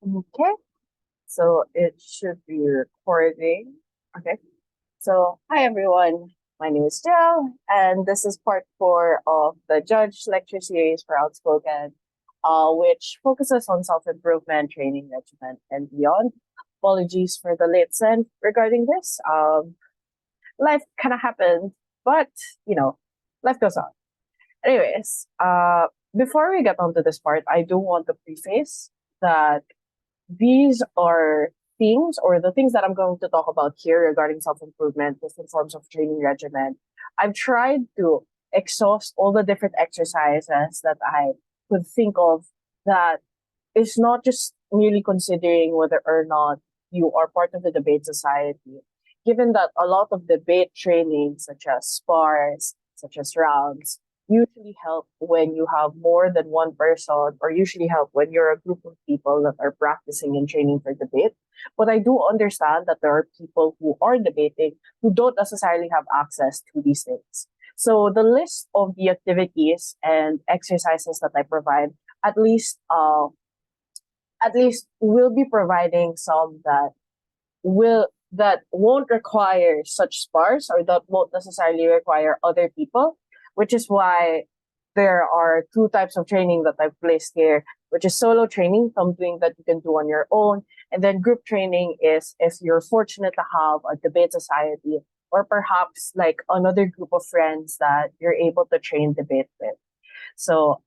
Okay, so it should be recording. Okay, so hi everyone. My name is Jill, and this is part four of the Judge Lecture series for Outspoken, which focuses on self improvement, training regimen, and beyond. Apologies for the late send regarding this. Life kind of happened, but you know, life goes on. Anyways, before we get onto this part, I do want to preface that these are things or the things that I'm going to talk about here regarding self improvement, different forms of training regimen. I've tried to exhaust all the different exercises that I could think of that is not just merely considering whether or not you are part of the debate society. Given that a lot of debate training, such as spars, such as rounds, usually help when you have more than one person, or usually help when you're a group of people that are practicing and training for debate. But I do understand that there are people who are debating who don't necessarily have access to these things. So the list of the activities and exercises that I provide, at least uh, at least we'll be providing some that won't require such spars or that won't necessarily require other people, which is why there are two types of training that I've placed here, which is solo training, something that you can do on your own, and then group training is if you're fortunate to have a debate society or perhaps like another group of friends that you're able to train debate with. So,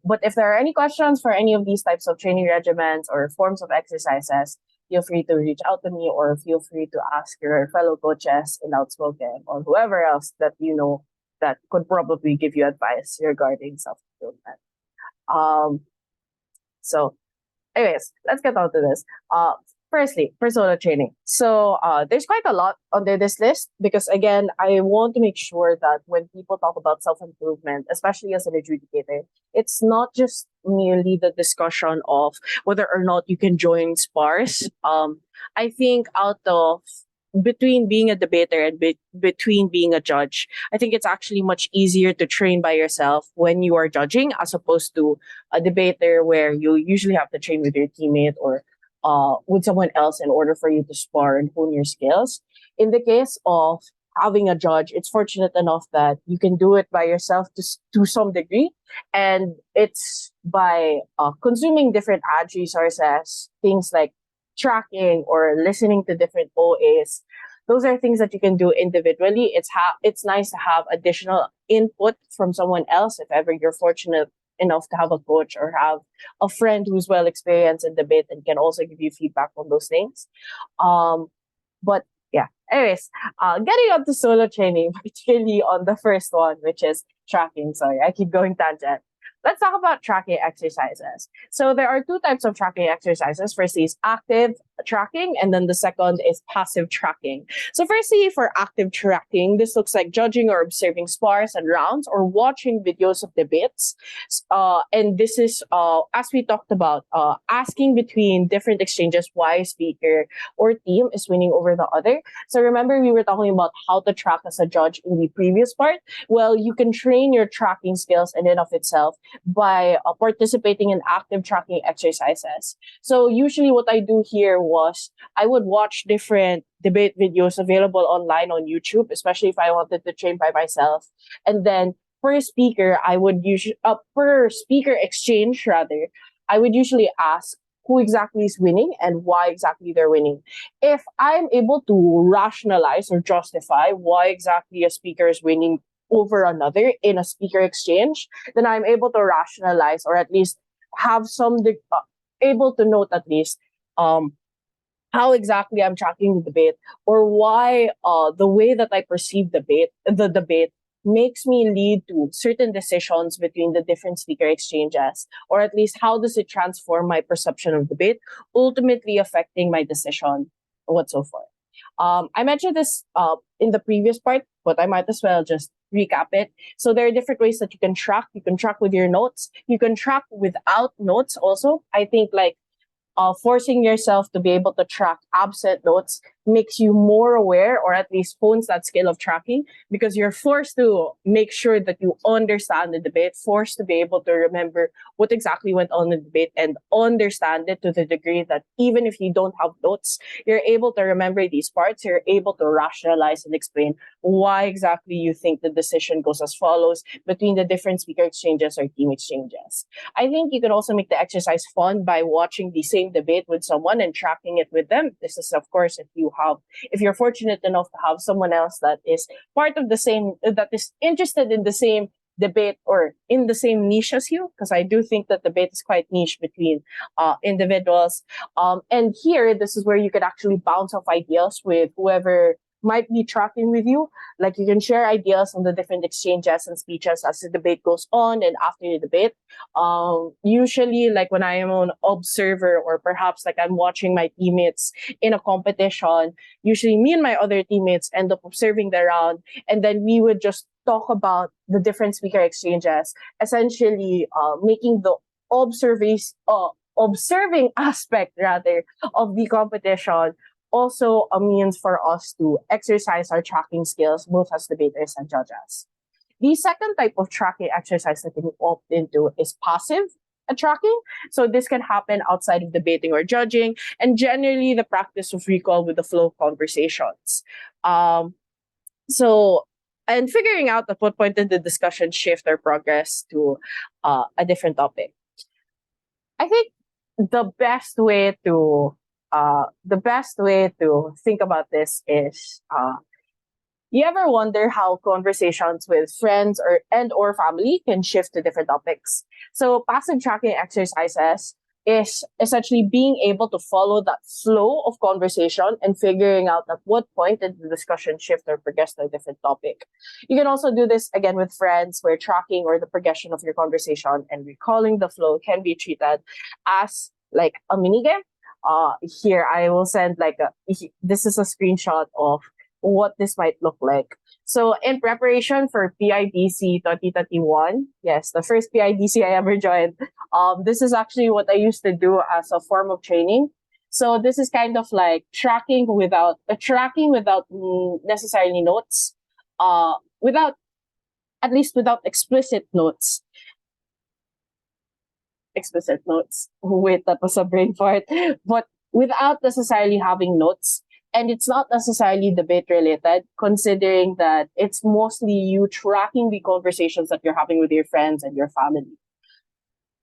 but if there are any questions for any of these types of training regimens or forms of exercises, feel free to reach out to me or feel free to ask your fellow coaches in Outspoken or whoever else that you know that could probably give you advice regarding self improvement. Um, so anyways, let's get on to this. Firstly, persona training. So there's quite a lot under this list because again, I want to make sure that when people talk about self-improvement, especially as an adjudicator, it's not just merely the discussion of whether or not you can join spars. I think out of between being a debater and between being a judge, I think it's actually much easier to train by yourself when you are judging as opposed to a debater where you usually have to train with your teammate or with someone else in order for you to spar and hone your skills. In the case of having a judge, it's fortunate enough that you can do it by yourself to some degree. And it's by consuming different ad resources, things like tracking or listening to different OAs. Those are things that you can do individually. It's nice to have additional input from someone else if ever you're fortunate enough to have a coach or have a friend who's well experienced in debate and can also give you feedback on those things. Um, but yeah, anyways, getting up to solo training, particularly on the first one, which is tracking. Sorry, I keep going tangent. Let's talk about tracking exercises. So there are two types of tracking exercises. First is active tracking, and then the second is passive tracking. So firstly, for active tracking, this looks like judging or observing spars and rounds or watching videos of debates. And this is, as we talked about, asking between different exchanges why a speaker or team is winning over the other. So remember, we were talking about how to track as a judge in the previous part. Well, you can train your tracking skills in and of itself by participating in active tracking exercises. So usually what I do here was I would watch different debate videos available online on YouTube, especially if I wanted to train by myself. And then per speaker, I would usually, per speaker exchange rather, I would usually ask who exactly is winning and why exactly they're winning. If I'm able to rationalize or justify why exactly a speaker is winning over another in a speaker exchange, then I'm able to rationalize or at least have able to note at least um, how exactly I'm tracking the debate or why the way that I perceive the debate makes me lead to certain decisions between the different speaker exchanges, or at least how does it transform my perception of debate, ultimately affecting my decision, what so forth. I mentioned this in the previous part, but I might as well just recap it. So there are different ways that you can track. You can track with your notes. You can track without notes also. I think like forcing yourself to be able to track absent notes makes you more aware, or at least hones that skill of tracking, because you're forced to make sure that you understand the debate, forced to be able to remember what exactly went on in the debate and understand it to the degree that even if you don't have notes, you're able to remember these parts, you're able to rationalize and explain why exactly you think the decision goes as follows between the different speaker exchanges or team exchanges. I think you can also make the exercise fun by watching the same debate with someone and tracking it with them. This is, of course, if you're fortunate enough to have someone else that is part of the same, that is interested in the same debate or in the same niche as you, because I do think that debate is quite niche between individuals. And here, this is where you could actually bounce off ideas with whoever might be tracking with you. Like, you can share ideas on the different exchanges and speeches as the debate goes on and after the debate. Usually, like when I am an observer, or perhaps like I'm watching my teammates in a competition, usually me and my other teammates end up observing the round, and then we would just talk about the different speaker exchanges, essentially making the observing aspect rather of the competition also a means for us to exercise our tracking skills, both as debaters and judges. The second type of tracking exercise that you can opt into is passive tracking. So this can happen outside of debating or judging, and generally the practice of recall with the flow of conversations. So, and figuring out at what point did the discussion shift or progress to a different topic. I think the best way to think about this is, you ever wonder how conversations with friends or family can shift to different topics? So passive tracking exercises is essentially being able to follow that flow of conversation and figuring out at what point did the discussion shift or progress to a different topic. You can also do this again with friends, where tracking or the progression of your conversation and recalling the flow can be treated as like a mini game. Here I will send this is a screenshot of what this might look like. So in preparation for PIDC 2021, yes, the first PIDC I ever joined, this is actually what I used to do as a form of training. So this is kind of like tracking without necessarily notes, without explicit notes. Wait, that was a brain fart. But without necessarily having notes, and it's not necessarily debate related, considering that it's mostly you tracking the conversations that you're having with your friends and your family.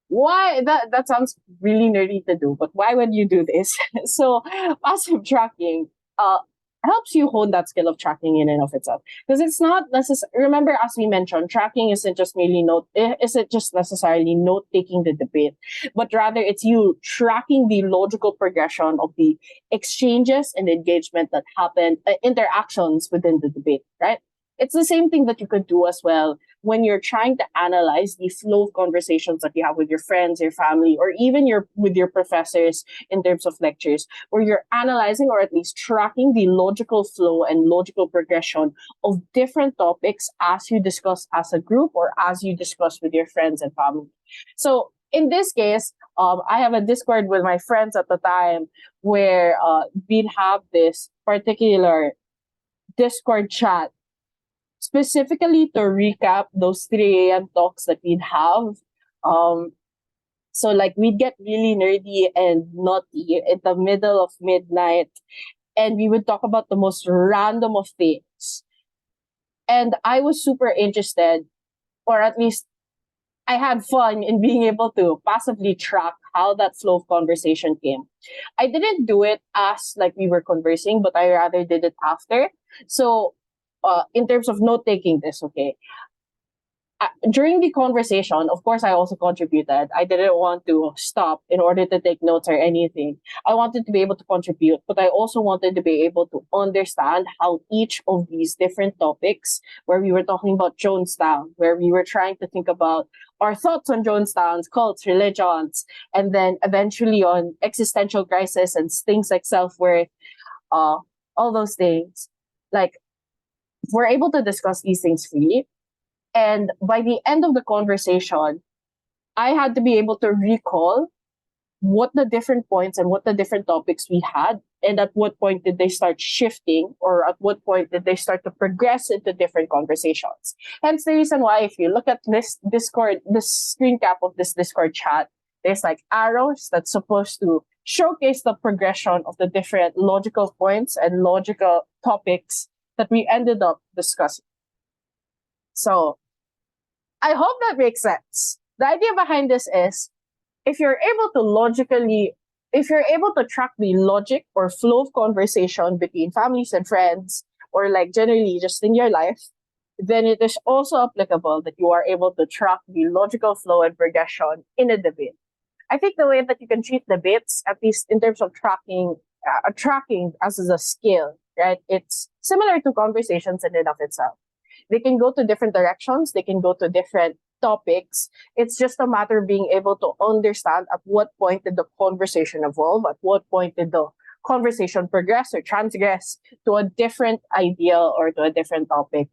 Why? That sounds really nerdy to do, but why would you do this? So passive tracking helps you hone that skill of tracking in and of itself, because it's not necessary. Remember, as we mentioned, tracking isn't just necessarily note taking the debate, but rather it's you tracking the logical progression of the exchanges and engagement that happen, interactions within the debate, right? It's the same thing that you could do as well when you're trying to analyze the flow of conversations that you have with your friends, your family, or even with your professors in terms of lectures, where you're analyzing or at least tracking the logical flow and logical progression of different topics as you discuss as a group or as you discuss with your friends and family. So in this case, I have a Discord with my friends at the time where we'd have this particular Discord chat specifically to recap those 3 a.m. talks that we'd have. So like we'd get really nerdy and naughty in the middle of midnight, and we would talk about the most random of things. And I was super interested, or at least I had fun in being able to passively track how that flow of conversation came. I didn't do it as like we were conversing, but I rather did it after. So in terms of note taking this, okay. During the conversation, of course, I also contributed. I didn't want to stop in order to take notes or anything. I wanted to be able to contribute, but I also wanted to be able to understand how each of these different topics, where we were talking about Jonestown, where we were trying to think about our thoughts on Jonestown's cults, religions, and then eventually on existential crisis and things like self-worth, all those things. Like, we're able to discuss these things freely. And by the end of the conversation, I had to be able to recall what the different points and what the different topics we had and at what point did they start shifting, or at what point did they start to progress into different conversations. Hence the reason why, if you look at this Discord, this screen cap of this Discord chat, there's like arrows that's supposed to showcase the progression of the different logical points and logical topics that we ended up discussing. So I hope that makes sense. The idea behind this is, if you're able to track the logic or flow of conversation between families and friends, or like generally just in your life, then it is also applicable that you are able to track the logical flow and progression in a debate. I think the way that you can treat debates, at least in terms of tracking as a skill, right? It's similar to conversations in and of itself. They can go to different directions. They can go to different topics. It's just a matter of being able to understand at what point did the conversation evolve, at what point did the conversation progress or transgress to a different idea or to a different topic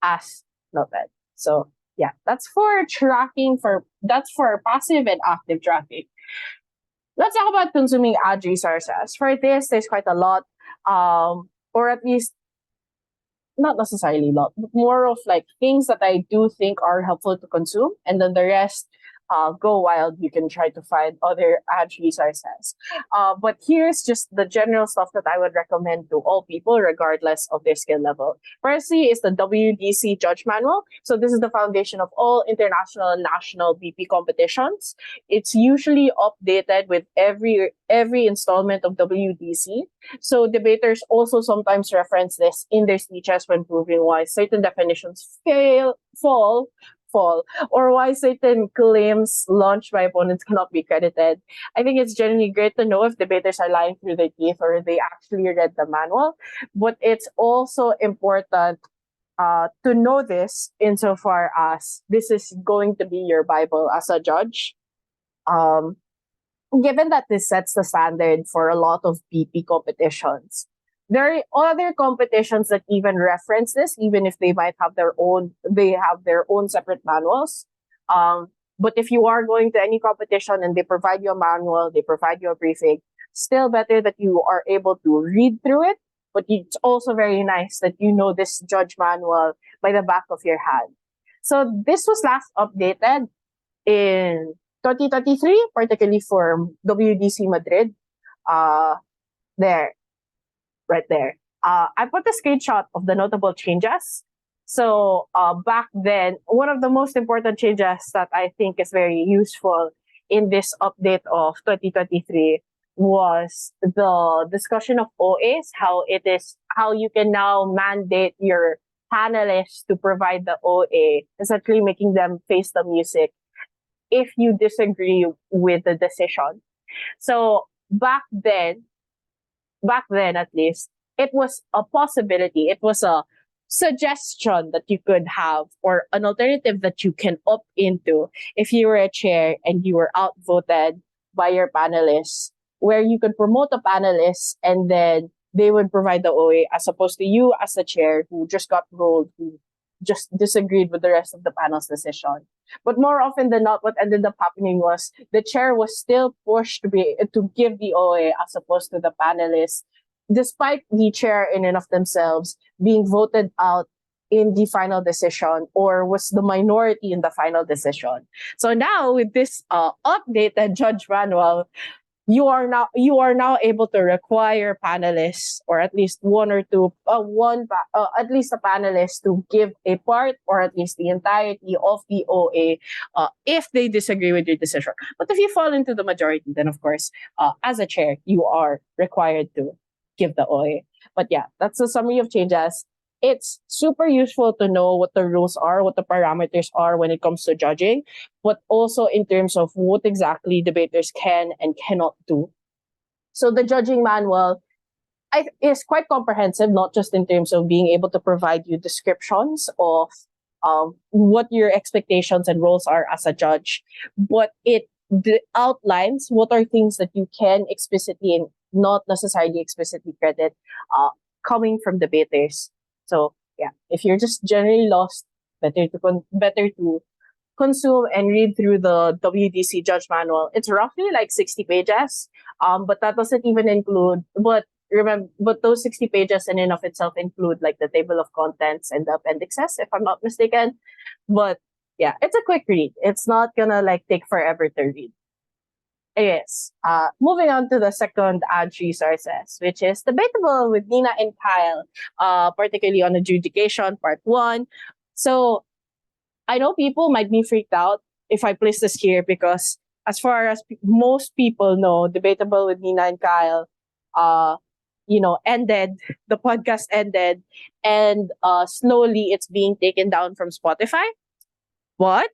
as noted. So yeah, that's for tracking, that's for passive and active tracking. Let's talk about consuming ad resources. For this, there's quite a lot, or at least not necessarily a lot, but more of like things that I do think are helpful to consume, and then the rest, go wild. You can try to find other ad resources. But here's just the general stuff that I would recommend to all people, regardless of their skill level. Firstly is the WDC Judge Manual. So this is the foundation of all international and national BP competitions. It's usually updated with every installment of WDC. So debaters also sometimes reference this in their speeches when proving why certain definitions fall, or why certain claims launched by opponents cannot be credited. I think it's generally great to know if debaters are lying through their teeth or they actually read the manual. But it's also important to know this insofar as this is going to be your Bible as a judge. Given that this sets the standard for a lot of BP competitions, there are other competitions that even reference this, even if they might have their own separate manuals. But if you are going to any competition and they provide you a manual, they provide you a briefing, still better that you are able to read through it. But it's also very nice that you know this judge manual by the back of your hand. So this was last updated in 2023, particularly for WDC Madrid. Right there. I put a screenshot of the notable changes. So back then, one of the most important changes that I think is very useful in this update of 2023 was the discussion of OAs, how you can now mandate your panelists to provide the OA, essentially making them face the music if you disagree with the decision. So back then at least, it was a possibility. It was a suggestion that you could have, or an alternative that you can opt into if you were a chair and you were outvoted by your panelists, where you could promote a panelist and then they would provide the OA, as opposed to you as a chair who just got rolled, who just disagreed with the rest of the panel's decision. But more often than not, what ended up happening was the chair was still pushed to give the OA as opposed to the panelists, despite the chair in and of themselves being voted out in the final decision, or was the minority in the final decision. So now with this updated judge manual, you are now able to require panelists, or at least at least a panelist, to give a part or at least the entirety of the OA if they disagree with your decision. But if you fall into the majority, then of course, as a chair, you are required to give the OA. But yeah, that's a summary of changes. It's super useful to know what the rules are, what the parameters are when it comes to judging, but also in terms of what exactly debaters can and cannot do. So the judging manual is quite comprehensive, not just in terms of being able to provide you descriptions of what your expectations and roles are as a judge, but it outlines what are things that you can explicitly and not necessarily explicitly credit coming from debaters. So yeah, if you're just generally lost, better to consume and read through the WDC Judge Manual. It's roughly like 60 pages, but that doesn't even include. But remember, but those 60 pages in and of itself include like the table of contents and the appendixes, if I'm not mistaken. But yeah, it's a quick read. It's not gonna like take forever to read. Yes. Moving on to the second ad resources, which is debatable with Nina and Kyle, particularly on adjudication part one. So I know people might be freaked out if I place this here because, as far as most people know, debatable with Nina and Kyle, uh, ended. The podcast ended, and slowly it's being taken down from Spotify. What?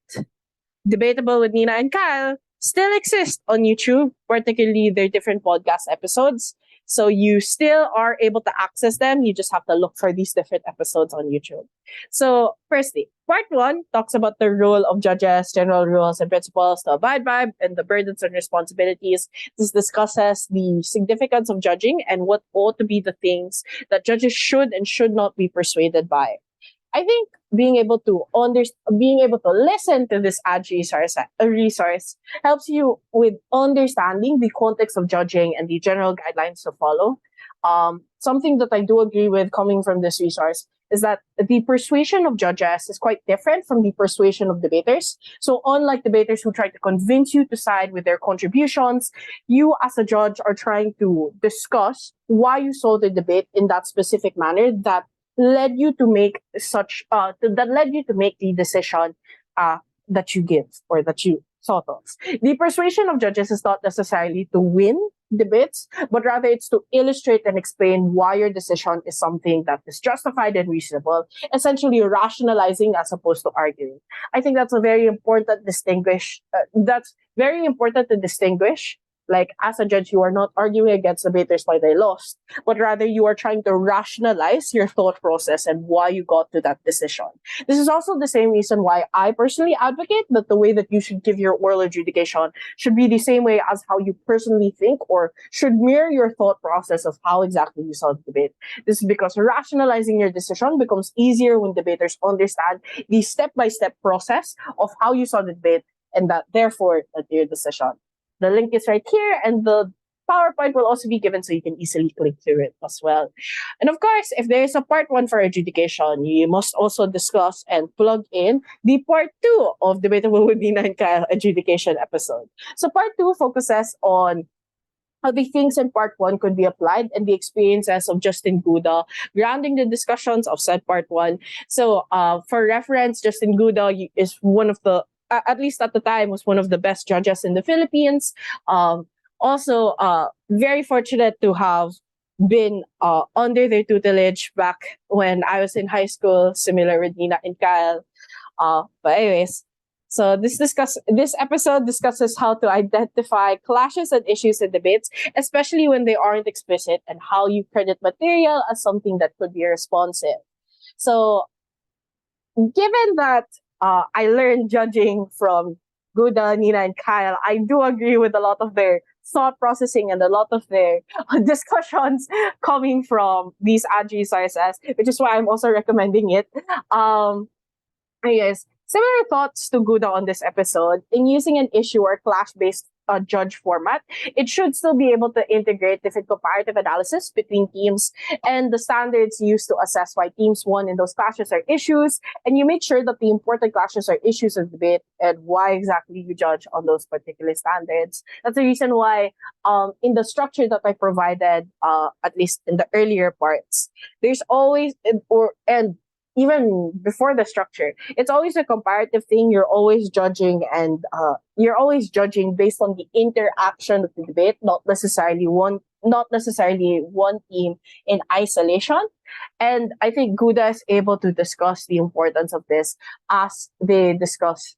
Debatable with Nina and Kyle still exist on YouTube, particularly their different podcast episodes. So you still are able to access them. You just have to look for these different episodes on YouTube. So, firstly, part one talks about the role of judges, general rules and principles to abide by, and the burdens and responsibilities. This discusses the significance of judging and what ought to be the things that judges should and should not be persuaded by. I think being able to listen to this ad resource helps you with understanding the context of judging and the general guidelines to follow. Something that I do agree with coming from this resource is that the persuasion of judges is quite different from the persuasion of debaters. So unlike debaters who try to convince you to side with their contributions, you as a judge are trying to discuss why you saw the debate in that specific manner that led you to make that led you to make the decision that you give or that you thought of. The persuasion of judges is not necessarily to win debates, but rather it's to illustrate and explain why your decision is something that is justified and reasonable, essentially rationalizing as opposed to arguing. I think that's very important to distinguish. Like, as a judge, you are not arguing against debaters why they lost, but rather you are trying to rationalize your thought process and why you got to that decision. This is also the same reason why I personally advocate that the way that you should give your oral adjudication should be the same way as how you personally think, or should mirror your thought process of how exactly you saw the debate. This is because rationalizing your decision becomes easier when debaters understand the step-by-step process of how you saw the debate, and that therefore that your decision. The link is right here, and the PowerPoint will also be given so you can easily click through it as well. And of course, if there is a part one for adjudication, you must also discuss and plug in the part two of Debatable with Nina and Kyle adjudication episode. So part two focuses on how the things in part one could be applied and the experiences of Justin Guda, grounding the discussions of said part one. So for reference, Justin Guda is one of the, at least at the time, was one of the best judges in the Philippines. Also, very fortunate to have been under their tutelage back when I was in high school, similar with Nina and Kyle. But anyways, so this episode discusses how to identify clashes and issues in debates, especially when they aren't explicit, and how you credit material as something that could be responsive. So, given that I learned judging from Guda, Nina, and Kyle, I do agree with a lot of their thought processing and a lot of their discussions coming from these ad resources, which is why I'm also recommending it. Yes, similar thoughts to Guda on this episode. In using an issue or clash-based judge format, it should still be able to integrate different comparative analysis between teams and the standards used to assess why teams won in those clashes or issues. And you make sure that the important clashes or issues of debate and why exactly you judge on those particular standards. That's the reason why in the structure that I provided, at least in the earlier parts, there's always, and even before the structure, it's always a comparative thing. You're always judging, and you're always judging based on the interaction of the debate, not necessarily one team in isolation. And I think Guda is able to discuss the importance of this as they discuss,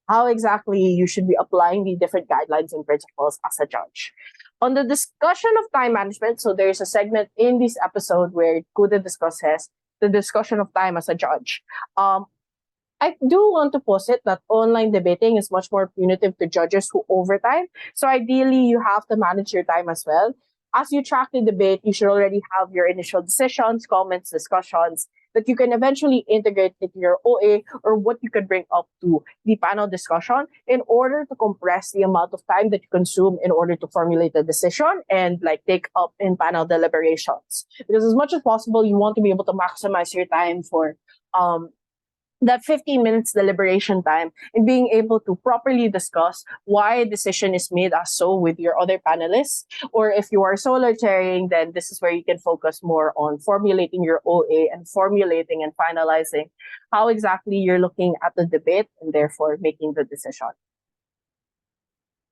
how exactly you should be applying the different guidelines and principles as a judge. On the discussion of time management, so there's a segment in this episode where Guda discusses the discussion of time as a judge. I do want to posit that online debating is much more punitive to judges who overtime. So ideally, you have to manage your time as well. As you track the debate, you should already have your initial decisions, comments, discussions, that you can eventually integrate into your OA, or what you could bring up to the panel discussion in order to compress the amount of time that you consume in order to formulate a decision and like take up in panel deliberations. Because as much as possible, you want to be able to maximize your time for that 15 minutes deliberation time and being able to properly discuss why a decision is made as so with your other panelists. Or if you are solo chairing, then this is where you can focus more on formulating your OA and formulating and finalizing how exactly you're looking at the debate and therefore making the decision.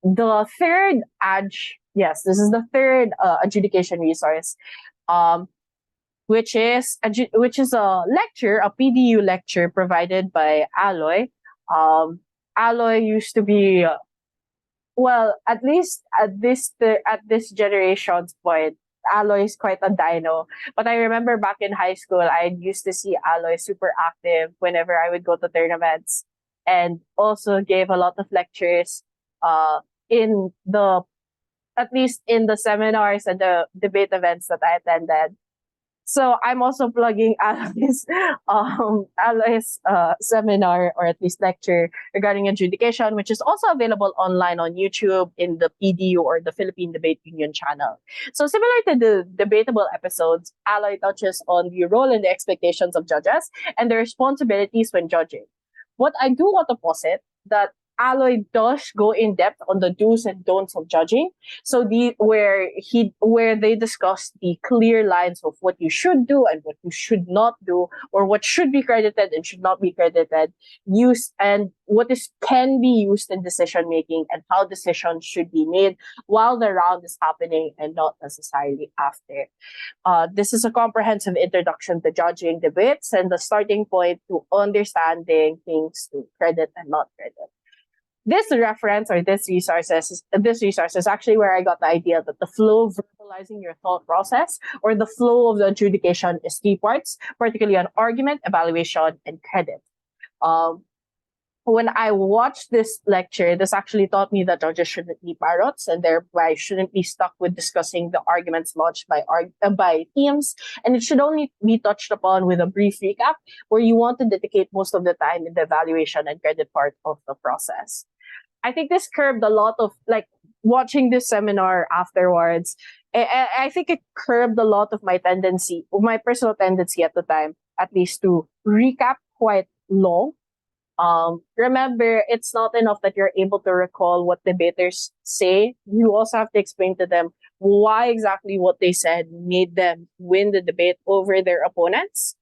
The third yes, this is the third adjudication resource. Which is a lecture, a PDU lecture provided by Alloy. Alloy used to be, well, at least at this generation's point, Alloy is quite a dino. But I remember back in high school, I used to see Alloy super active whenever I would go to tournaments, and also gave a lot of lectures in the at least in the seminars and the debate events that I attended. So I'm also plugging Aloy's seminar, or at least lecture regarding adjudication, which is also available online on YouTube in the PDU or the Philippine Debate Union channel. So similar to the debatable episodes, Aloy touches on the role and the expectations of judges and their responsibilities when judging. What I do want to posit that Alloy does go in depth on the do's and don'ts of judging. So where they discuss the clear lines of what you should do and what you should not do, or what should be credited and should not be credited, used and what can be used in decision making, and how decisions should be made while the round is happening and not necessarily after. This is a comprehensive introduction to judging debates and the starting point to understanding things to credit and not credit. This reference or this resource is actually where I got the idea that the flow of verbalizing your thought process, or the flow of the adjudication, is three parts, particularly on argument, evaluation, and credit. When I watched this lecture, this actually taught me that judges shouldn't be parrots and thereby shouldn't be stuck with discussing the arguments launched by teams, and it should only be touched upon with a brief recap, where you want to dedicate most of the time in the evaluation and credit part of the process. I think this curbed a lot of, like, watching this seminar afterwards. I think it curbed a lot of my personal tendency at the time, at least, to recap quite long. Remember, it's not enough that you're able to recall what debaters say. You also have to explain to them why exactly what they said made them win the debate over their opponents.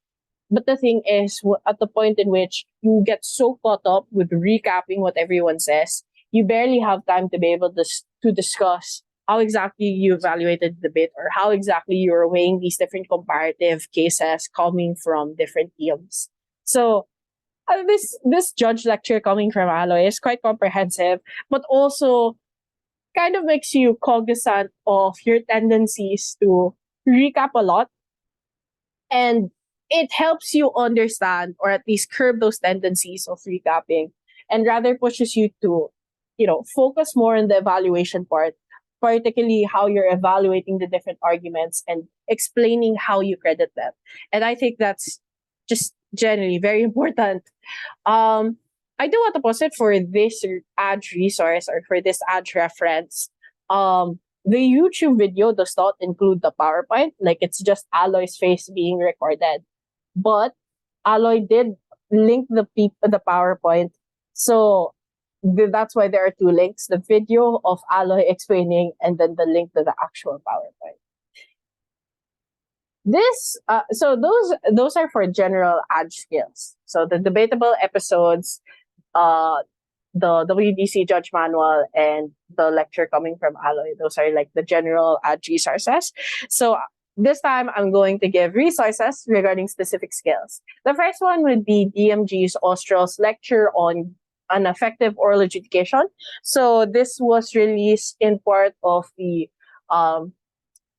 But the thing is, at the point in which you get so caught up with recapping what everyone says, you barely have time to be able to discuss how exactly you evaluated the debate, or how exactly you're weighing these different comparative cases coming from different teams. So this judge lecture coming from Alloy is quite comprehensive, but also kind of makes you cognizant of your tendencies to recap a lot. And it helps you understand, or at least curb those tendencies of recapping, and rather pushes you to, focus more on the evaluation part, particularly how you're evaluating the different arguments and explaining how you credit them. And I think that's just generally very important. I do want to post it for this ad resource, or for this ad reference. The YouTube video does not include the PowerPoint, like it's just Alloy's face being recorded. But Alloy did link the PowerPoint, so that's why there are two links: the video of Alloy explaining, and then the link to the actual PowerPoint. So those are for general Adj skills. So the debatable episodes, the WDC Judge Manual, and the lecture coming from Alloy. Those are like the general Adj resources. So this time I'm going to give resources regarding specific skills. The first one would be DMG's Austral's lecture on an effective oral adjudication. So this was released in part of the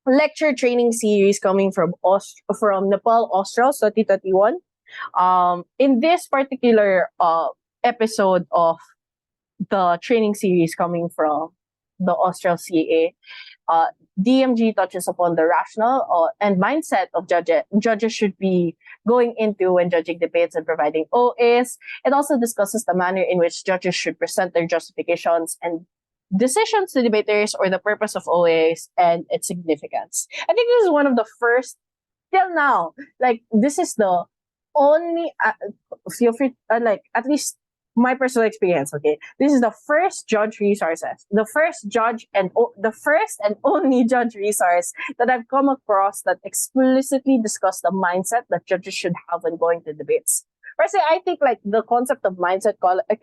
lecture training series coming from Nepal Australs 2021. In this particular episode of the training series coming from the Austral CA, DMG touches upon the rational and mindset of judges should be going into when judging debates and providing OAs. It also discusses the manner in which judges should present their justifications and decisions to debaters or the purpose of OAs and its significance. I think this is one of the first, till now, like this is the only, feel free, like at least my personal experience, okay, this is the first judge resources, the first judge and the first and only judge resource that I've come across that explicitly discuss the mindset that judges should have when going to debates. Personally, I think like the concept of mindset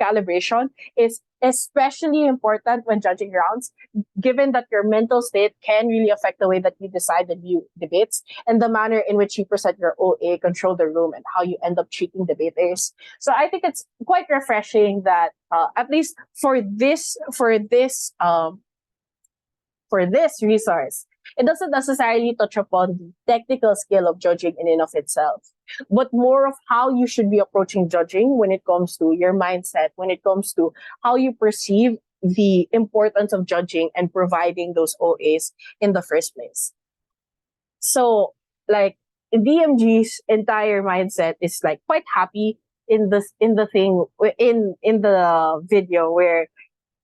calibration is especially important when judging rounds, given that your mental state can really affect the way that you decide and view debates and the manner in which you present your OA, control the room, and how you end up treating debaters. So I think it's quite refreshing that at least for this resource, it doesn't necessarily touch upon the technical skill of judging in and of itself, but more of how you should be approaching judging when it comes to your mindset, when it comes to how you perceive the importance of judging and providing those OAs in the first place. So, like, DMG's entire mindset is like quite happy in the video where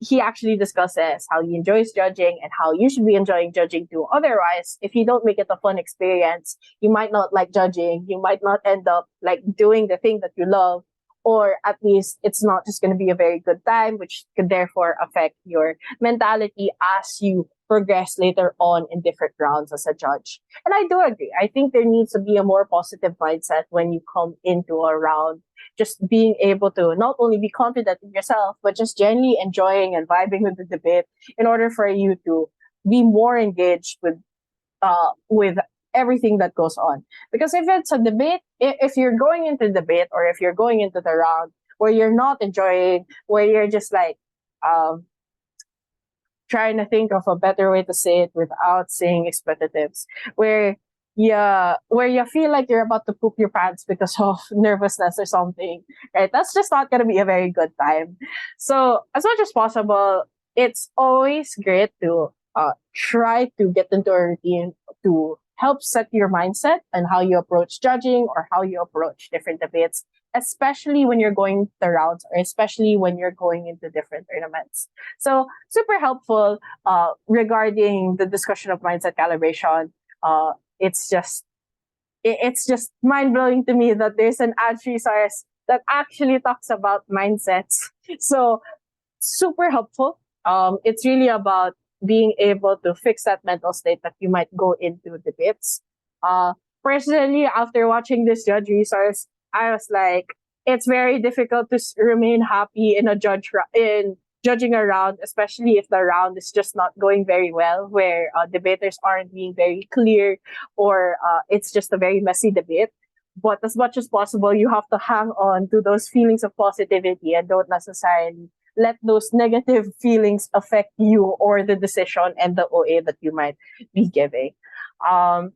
he actually discusses how he enjoys judging and how you should be enjoying judging too. Otherwise, if you don't make it a fun experience, you might not like judging. You might not end up like doing the thing that you love, or at least it's not just going to be a very good time, which could therefore affect your mentality as you progress later on in different rounds as a judge. And I do agree. I think there needs to be a more positive mindset when you come into a round, just being able to not only be confident in yourself, but just genuinely enjoying and vibing with the debate in order for you to be more engaged with everything that goes on. Because if it's a debate, if you're going into debate or if you're going into the round where you're not enjoying, where you're just like trying to think of a better way to say it without saying expletives, where you feel like you're about to poop your pants because of nervousness or something, right? That's just not going to be a very good time. So as much as possible, it's always great to try to get into a routine to help set your mindset and how you approach judging or how you approach different debates, especially when you're going the rounds or especially when you're going into different tournaments. So super helpful regarding the discussion of mindset calibration. It's just mind blowing to me that there's an Adj resource that actually talks about mindsets. So super helpful. It's really about being able to fix that mental state that you might go into debates. Personally, after watching this judge resource, I was like, it's very difficult to remain happy in judging a round, especially if the round is just not going very well, where debaters aren't being very clear or it's just a very messy debate. But as much as possible, you have to hang on to those feelings of positivity and don't necessarily let those negative feelings affect you or the decision and the OA that you might be giving. I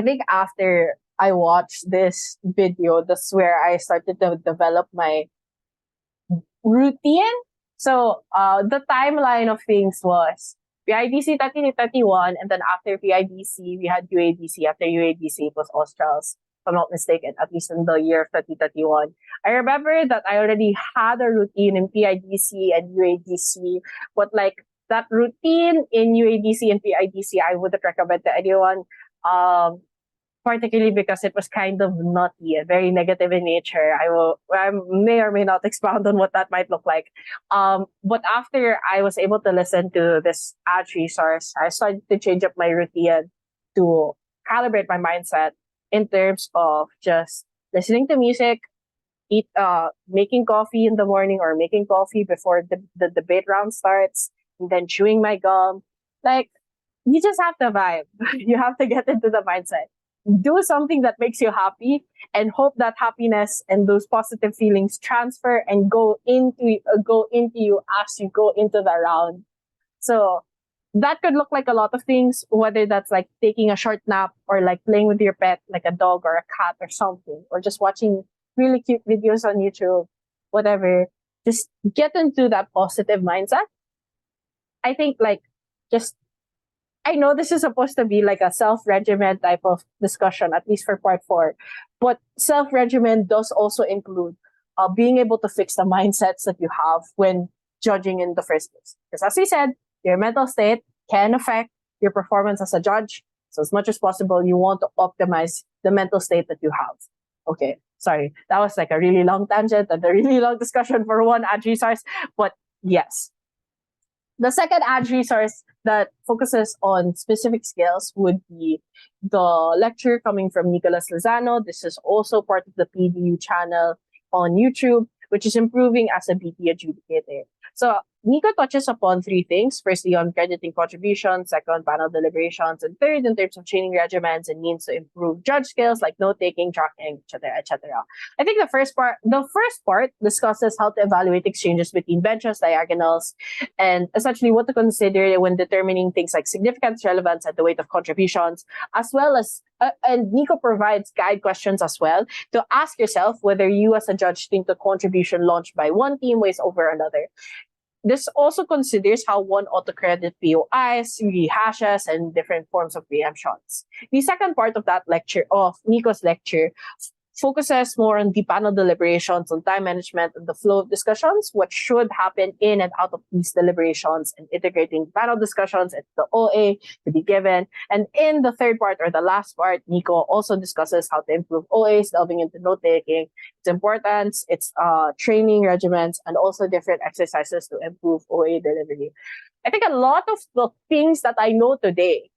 think after I watched this video, that's where I started to develop my routine. So the timeline of things was PIDC 3031, and then after PIDC, we had UADC. After UADC, it was Australs, if I'm not mistaken, at least in the year of 2031. I remember that I already had a routine in PIDC and UADC, but like that routine in UADC and PIDC, I wouldn't recommend to anyone. Particularly because it was kind of nutty and very negative in nature. I may or may not expound on what that might look like. But after I was able to listen to this Adj resource, I started to change up my routine to calibrate my mindset in terms of just listening to music, making coffee in the morning or making coffee before the debate round starts, and then chewing my gum. Like, you just have to vibe. You have to get into the mindset. Do something that makes you happy and hope that happiness and those positive feelings transfer and go into you as you go into the round. So that could look like a lot of things, whether that's like taking a short nap or like playing with your pet, like a dog or a cat or something, or just watching really cute videos on YouTube, whatever. Just get into that positive mindset I think like just I know this is supposed to be like a self-regimen type of discussion, at least for part 4. But self-regimen does also include being able to fix the mindsets that you have when judging in the first place. Because as we said, your mental state can affect your performance as a judge. So as much as possible, you want to optimize the mental state that you have. Okay, sorry. That was like a really long tangent and a really long discussion for one Adj resource. But yes, the second Adj resource that focuses on specific skills would be the lecture coming from Nicolas Lozano. This is also part of the PDU channel on YouTube, which is improving as a BP adjudicator. So Nico touches upon 3 things. Firstly, on crediting contributions, second, panel deliberations, and third, in terms of training regimens and means to improve judge skills like note-taking, tracking, etc., etc. I think the first part discusses how to evaluate exchanges between benches, diagonals, and essentially what to consider when determining things like significance, relevance, and the weight of contributions, as well as, and Nico provides guide questions as well to ask yourself whether you as a judge think the contribution launched by one team weighs over another. This also considers how one ought to credit POIs, rehashes, and different forms of preemptions. The second part of that lecture, of Nico's lecture, focuses more on the panel deliberations, on time management, and the flow of discussions, what should happen in and out of these deliberations, and integrating panel discussions and the OA to be given. And in the third part, or the last part, Nico also discusses how to improve OAs, delving into note-taking, its importance, its training regimens, and also different exercises to improve OA delivery. I think a lot of the things that I know today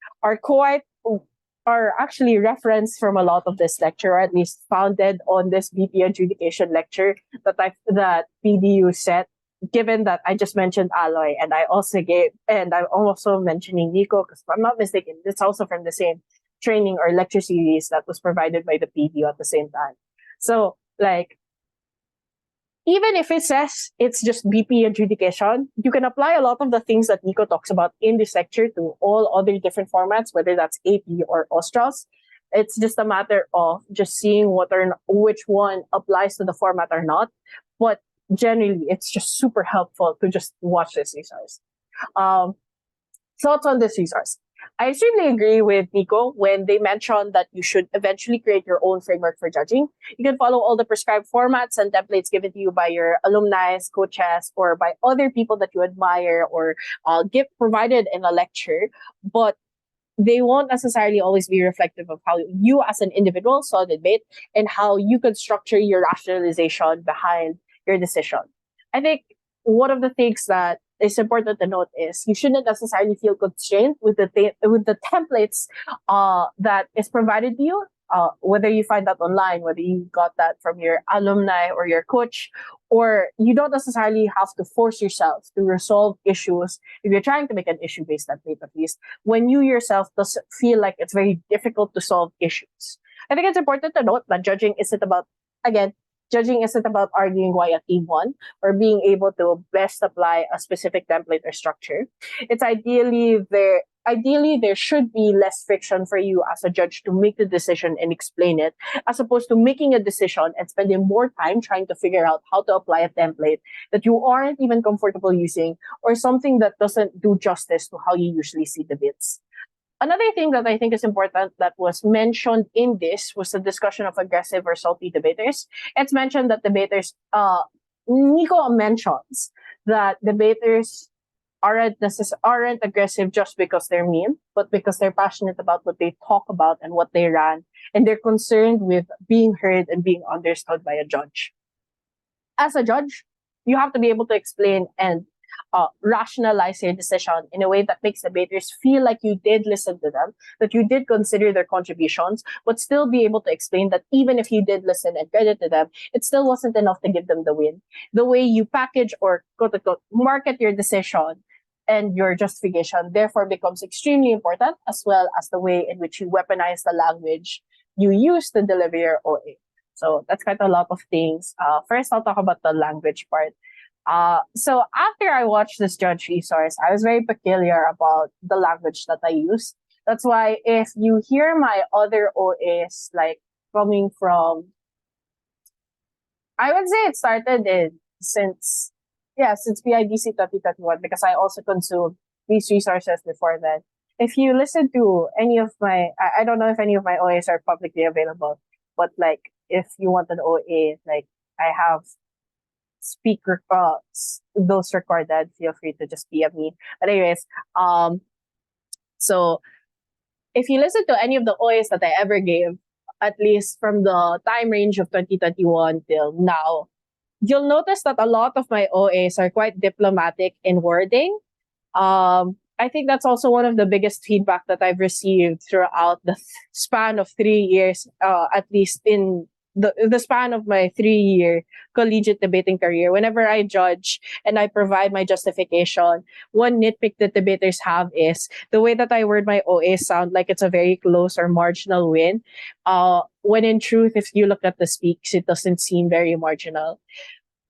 are actually referenced from a lot of this lecture, or at least founded on this BP adjudication lecture that PDU set. Given that I just mentioned Alloy, and I'm also mentioning Nico, because if I'm not mistaken, it's also from the same training or lecture series that was provided by the PDU at the same time. So, like, even if it says it's just BP adjudication, you can apply a lot of the things that Nico talks about in this lecture to all other different formats, whether that's AP or Australs. It's just a matter of just seeing which one applies to the format or not. But generally, it's just super helpful to just watch this resource. Thoughts on this resource? I extremely agree with Nico when they mention that you should eventually create your own framework for judging. You can follow all the prescribed formats and templates given to you by your alumni, coaches, or by other people that you admire or get provided in a lecture, but they won't necessarily always be reflective of how you as an individual saw the debate and how you could structure your rationalization behind your decision. I think one of the things that is important to note is you shouldn't necessarily feel constrained with the templates that is provided to you, whether you find that online, whether you got that from your alumni or your coach, or you don't necessarily have to force yourself to resolve issues if you're trying to make an issue-based template, at least when you yourself does feel like it's very difficult to solve issues. I think it's important to note that judging isn't about arguing why a team won or being able to best apply a specific template or structure. It's ideally there should be less friction for you as a judge to make the decision and explain it, as opposed to making a decision and spending more time trying to figure out how to apply a template that you aren't even comfortable using, or something that doesn't do justice to how you usually see the bits. Another thing that I think is important that was mentioned in this was the discussion of aggressive or salty debaters. It's mentioned that Nico mentions that debaters aren't aggressive just because they're mean, but because they're passionate about what they talk about and what they ran, and they're concerned with being heard and being understood by a judge. As a judge, you have to be able to explain and rationalize your decision in a way that makes debaters feel like you did listen to them, that you did consider their contributions, but still be able to explain that even if you did listen and credit to them, it still wasn't enough to give them the win. The way you package or quote unquote market your decision and your justification therefore becomes extremely important, as well as the way in which you weaponize the language you use to deliver your OA. So that's quite a lot of things. First, I'll talk about the language part. So after I watched this judge resource, I was very peculiar about the language that I use. That's why if you hear my other OAs like coming from, I would say it started since PIDC 2021, because I also consume these resources before then. If you listen to any of my, I don't know if any of my OAs are publicly available, but like if you want an OA, like I have speaker those recorded, feel free to just PM me. But anyways, so if you listen to any of the OAs that I ever gave, at least from the time range of 2021 till now, you'll notice that a lot of my OAs are quite diplomatic in wording. I think that's also one of the biggest feedback that I've received throughout the span of 3 years, at least in the span of my 3 year collegiate debating career. Whenever I judge and I provide my justification, one nitpick that debaters have is the way that I word my OA sound like it's a very close or marginal win. When in truth, if you look at the speaks, it doesn't seem very marginal.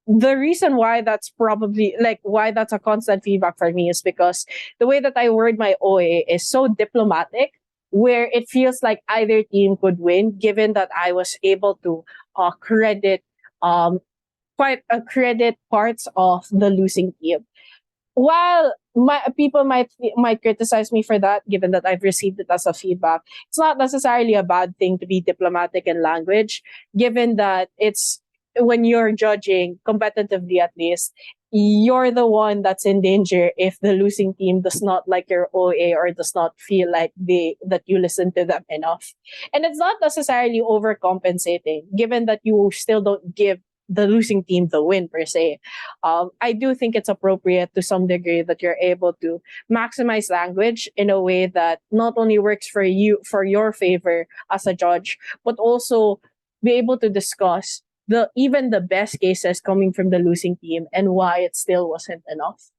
The reason why that's probably like why that's a constant feedback for me is because the way that I word my OA is so diplomatic, where it feels like either team could win, given that I was able to credit credit parts of the losing team. While my people might criticize me for that, given that I've received it as a feedback, it's not necessarily a bad thing to be diplomatic in language, given that it's when you're judging competitively, at least you're the one that's in danger if the losing team does not like your OA or does not feel like that you listen to them enough. And it's not necessarily overcompensating, given that you still don't give the losing team the win per se. I do think it's appropriate to some degree that you're able to maximize language in a way that not only works for you for your favor as a judge, but also be able to discuss even the best cases coming from the losing team and why it still wasn't enough.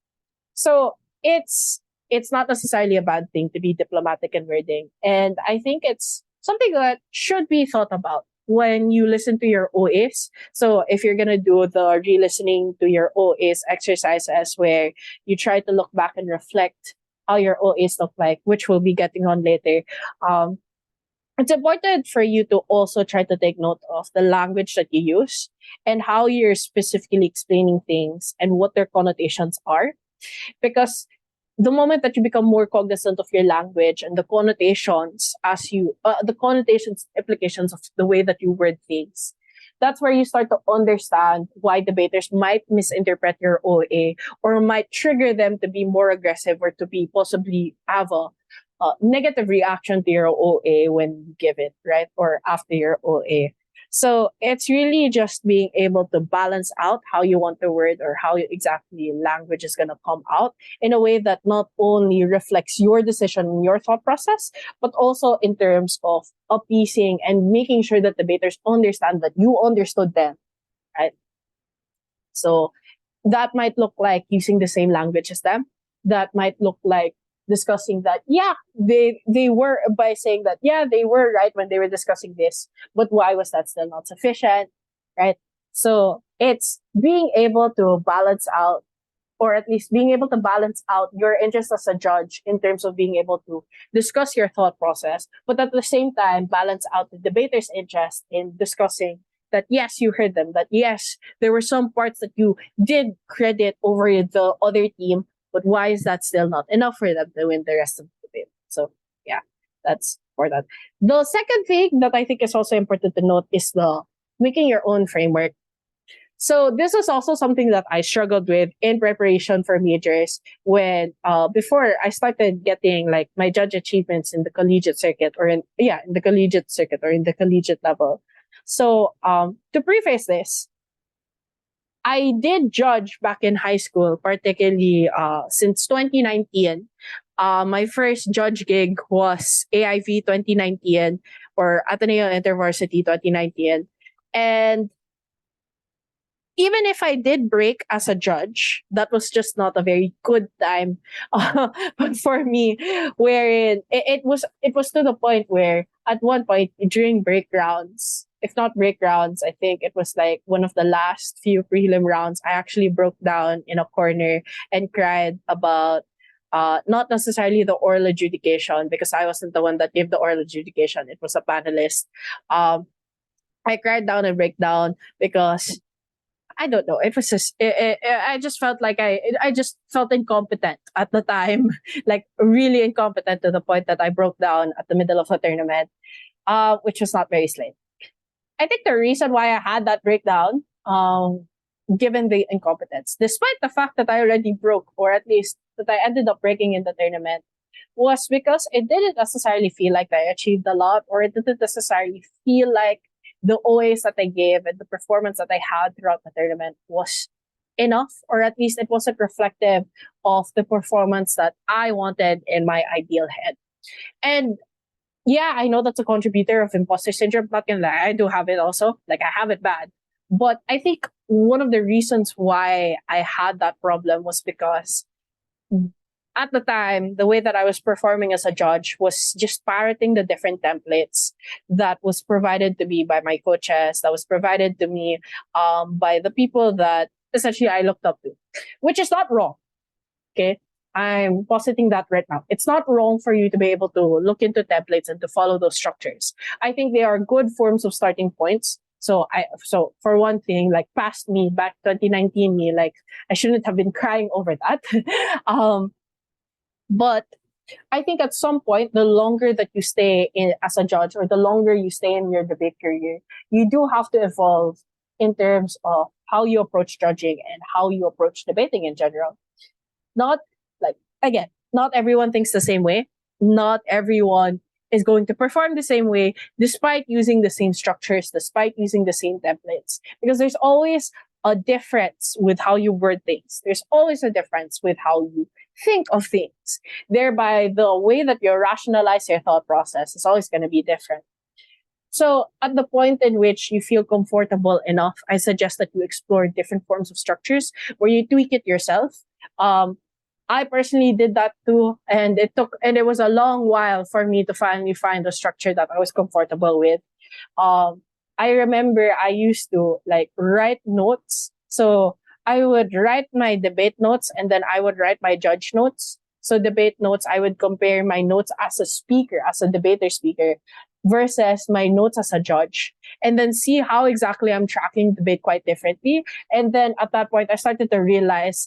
So it's not necessarily a bad thing to be diplomatic in wording, and I think it's something that should be thought about when you listen to your OAs. So if you're gonna do the re-listening to your OAs exercises where you try to look back and reflect how your OAs look like, which we'll be getting on later, it's important for you to also try to take note of the language that you use and how you're specifically explaining things and what their connotations are. Because the moment that you become more cognizant of your language and the connotations the connotations implications of the way that you word things, that's where you start to understand why debaters might misinterpret your OA or might trigger them to be more aggressive or to be possibly have a negative reaction to your OA when you give it, right? Or after your OA. So it's really just being able to balance out how you want the word or how exactly language is going to come out in a way that not only reflects your decision and your thought process, but also in terms of appeasing and making sure that debaters understand that you understood them, right? So that might look like using the same language as them. That might look like discussing that, yeah, they were by saying that, yeah, they were right when they were discussing this, but why was that still not sufficient, right? So it's being able to balance out, or at least being able to balance out your interest as a judge in terms of being able to discuss your thought process, but at the same time balance out the debater's interest in discussing that yes, you heard them, that yes, there were some parts that you did credit over the other team, but why is that still not enough for them to win the rest of the debate? So yeah, that's for that. The second thing that I think is also important to note is the making your own framework. So this was also something that I struggled with in preparation for majors when before I started getting like my judge achievements in the collegiate circuit or in the collegiate circuit or in the collegiate level. So to preface this, I did judge back in high school, particularly since 2019. My first judge gig was AIV 2019 or Ateneo InterVarsity 2019. And even if I did break as a judge, that was just not a very good time but for me, wherein it was to the point where at one point during break rounds, if not break rounds, I think it was like one of the last few prelim rounds, I actually broke down in a corner and cried about not necessarily the oral adjudication because I wasn't the one that gave the oral adjudication. It was a panelist. I cried down and break down because I don't know. It was just I just felt like I just felt incompetent at the time, like really incompetent to the point that I broke down at the middle of a tournament, which was not very slick. I think the reason why I had that breakdown, given the incompetence, despite the fact that I already broke, or at least that I ended up breaking in the tournament, was because it didn't necessarily feel like I achieved a lot, or it didn't necessarily feel like the OAs that I gave and the performance that I had throughout the tournament was enough, or at least it wasn't reflective of the performance that I wanted in my ideal head. And yeah, I know that's a contributor of imposter syndrome. Not gonna lie, I do have it also. Like I have it bad. But I think one of the reasons why I had that problem was because at the time, the way that I was performing as a judge was just parroting the different templates that was provided to me by my coaches, that was provided to me by the people that essentially I looked up to, which is not wrong. Okay. I'm positing that right now. It's not wrong for you to be able to look into templates and to follow those structures. I think they are good forms of starting points. So for one thing, like past me, back 2019 me, like I shouldn't have been crying over that. But I think at some point, the longer that you stay in as a judge, or the longer you stay in your debate career, you do have to evolve in terms of how you approach judging and how you approach debating in general. Not like, again, not everyone thinks the same way. Not everyone is going to perform the same way, despite using the same structures, despite using the same templates, because there's always a difference with how you word things. There's always a difference with how you think of things. Thereby, the way that you rationalize your thought process is always going to be different. So at the point in which you feel comfortable enough, I suggest that you explore different forms of structures where you tweak it yourself. I personally did that too, and it was a long while for me to finally find a structure that I was comfortable with. I remember I used to like write notes. So I would write my debate notes and then I would write my judge notes. So debate notes, I would compare my notes as a speaker, as a debater speaker, versus my notes as a judge, and then see how exactly I'm tracking debate quite differently. And then at that point, I started to realize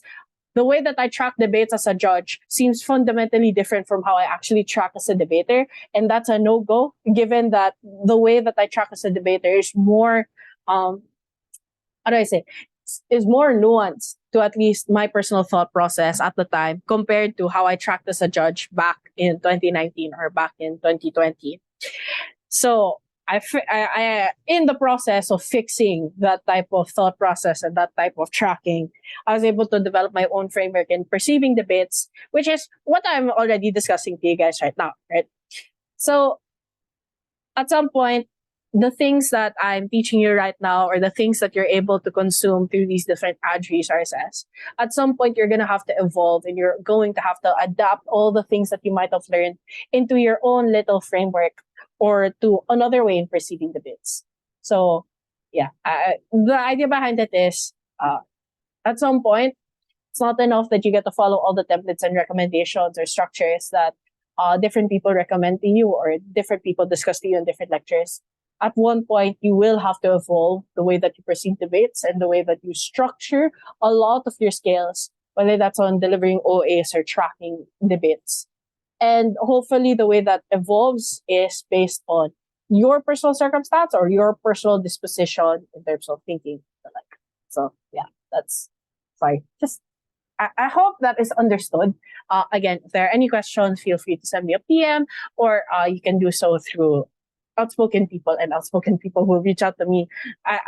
the way that I track debates as a judge seems fundamentally different from how I actually track as a debater. And that's a no-go, given that the way that I track as a debater is more, how do I say, is more nuanced to at least my personal thought process at the time compared to how I tracked as a judge back in 2019 or back in 2020. So in the process of fixing that type of thought process and that type of tracking, I was able to develop my own framework in perceiving debates, which is what I'm already discussing to you guys right now, right? So at some point, the things that I'm teaching you right now, or the things that you're able to consume through these different ad resources, at some point you're going to have to evolve, and you're going to have to adapt all the things that you might have learned into your own little framework or to another way in perceiving the bits. So yeah, the idea behind it is at some point, it's not enough that you get to follow all the templates and recommendations or structures that different people recommend to you or different people discuss to you in different lectures. At one point, you will have to evolve the way that you perceive debates and the way that you structure a lot of your skills, whether that's on delivering OAs or tracking debates. And hopefully the way that evolves is based on your personal circumstance or your personal disposition in terms of thinking. So yeah, that's fine. Just I hope that is understood. Again, if there are any questions, feel free to send me a PM, or you can do so through Outspoken people, and Outspoken people will reach out to me.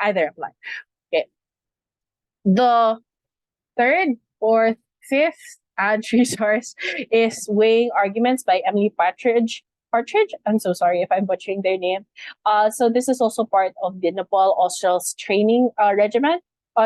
Either apply. Okay. The third, fourth, fifth ad resource is Weighing Arguments by Emily Partridge. I'm so sorry if I'm butchering their name. So this is also part of the Nepal Australs training regimen.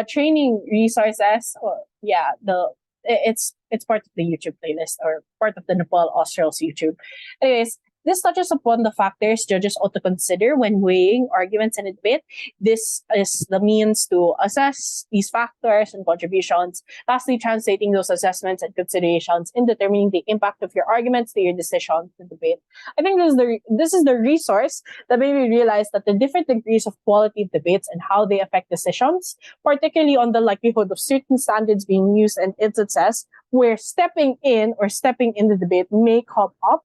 Training resources. It's part of the YouTube playlist, or part of the Nepal Australs YouTube. Anyways, This touches upon the factors judges ought to consider when weighing arguments in a debate. This is the means to assess these factors and contributions, lastly translating those assessments and considerations in determining the impact of your arguments to your decision to debate. I think this is the resource that made me realize that the different degrees of quality of debates and how they affect decisions, particularly on the likelihood of certain standards being used and instances where stepping in or stepping in the debate may come up.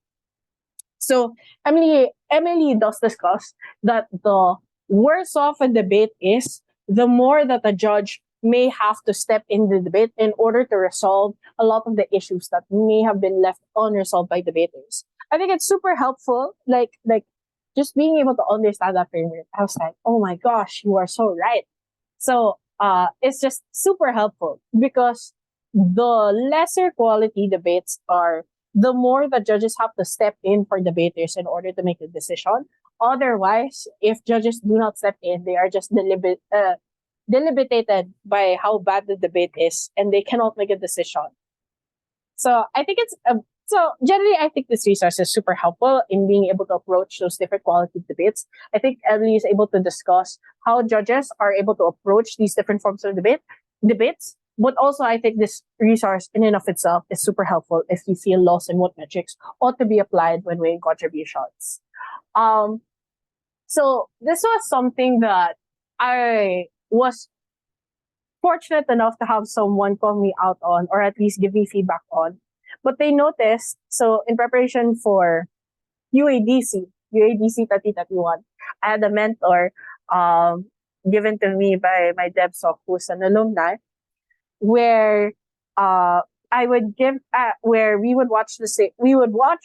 So Emily does discuss that the worse off a debate is, the more that a judge may have to step in the debate in order to resolve a lot of the issues that may have been left unresolved by debaters. I think it's super helpful, like just being able to understand that framework. I was like, oh my gosh, you are so right. So it's just super helpful because the lesser quality debates are, the more the judges have to step in for debaters in order to make a decision. Otherwise, if judges do not step in, they are just deliberated by how bad the debate is, and they cannot make a decision. So I think so generally, I think this resource is super helpful in being able to approach those different quality debates. I think Emily is able to discuss how judges are able to approach these different forms of debates. But also, I think this resource in and of itself is super helpful if you feel lost in what metrics ought to be applied when weighing contributions. So this was something that I was fortunate enough to have someone call me out on, or at least give me feedback on. But they noticed, so in preparation for UADC 3031, I had a mentor given to me by my DevSoc, who's an alumni, where I would give where we would watch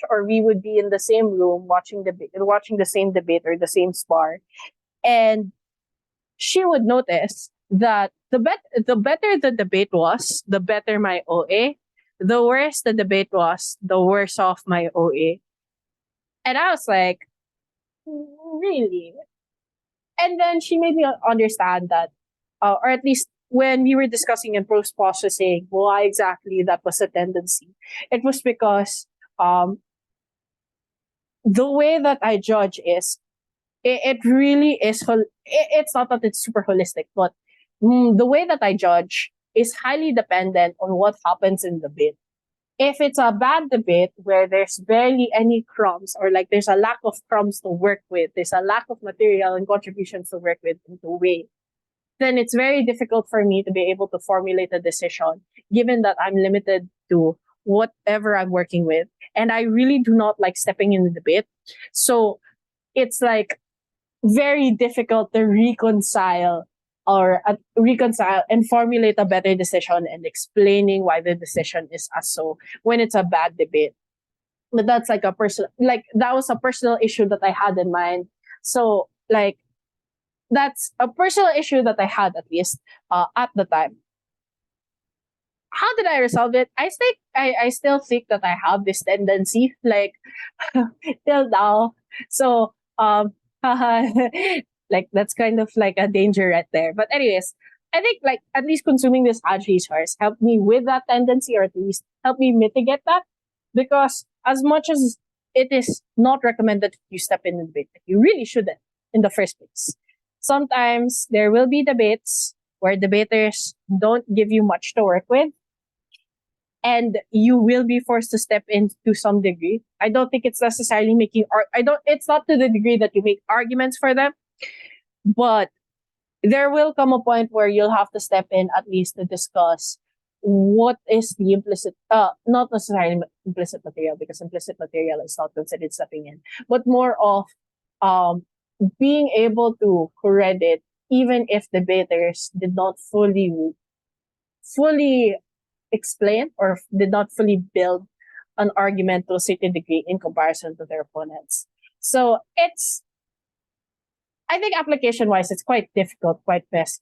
or we would be in the same room watching the same debate or the same spar, and she would notice that the better the debate was, the better my OA. The worse the debate was, the worse off my OA. And I was like, really? And then she made me understand that, or at least when we were discussing in post-processing why exactly that was a tendency, it was because the way that I judge is, it really is, it's not that it's super holistic, but the way that I judge is highly dependent on what happens in the debate. If it's a bad debate where there's barely any crumbs, or like there's a lack of crumbs to work with, there's a lack of material and contributions to work with and to weigh, then it's very difficult for me to be able to formulate a decision, given that I'm limited to whatever I'm working with. And I really do not like stepping in the debate. So it's like very difficult to reconcile and formulate a better decision and explaining why the decision is as so when it's a bad debate. But that's like that was a personal issue that I had in mind. So like, that's a personal issue that I had, at least at the time. How did I resolve it? I still think that I have this tendency, like till now. So like that's kind of like a danger right there. But anyways, I think like at least consuming this Adj resource helped me with that tendency, or at least help me mitigate that. Because as much as it is not recommended you step in the debate, you really shouldn't in the first place. Sometimes there will be debates where debaters don't give you much to work with, and you will be forced to step in to some degree. I don't think it's necessarily it's not to the degree that you make arguments for them, but there will come a point where you'll have to step in at least to discuss what is the implicit, not necessarily implicit material, because implicit material is not considered stepping in, but more of being able to credit, even if debaters did not fully explain or did not fully build an argument to a certain degree in comparison to their opponents. So I think application-wise, it's quite difficult, quite messy.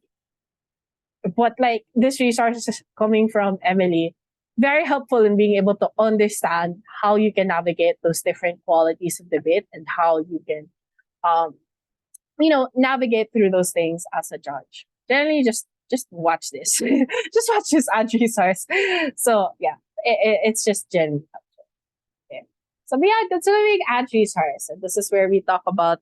But like this resource is coming from Emily, very helpful in being able to understand how you can navigate those different qualities of debate and how you can navigate through those things as a judge. Generally, just watch this. Just watch this Adj resource. So yeah, it's just generally helpful. Okay. So yeah, that's doing Adj's Horse. And this is where we talk about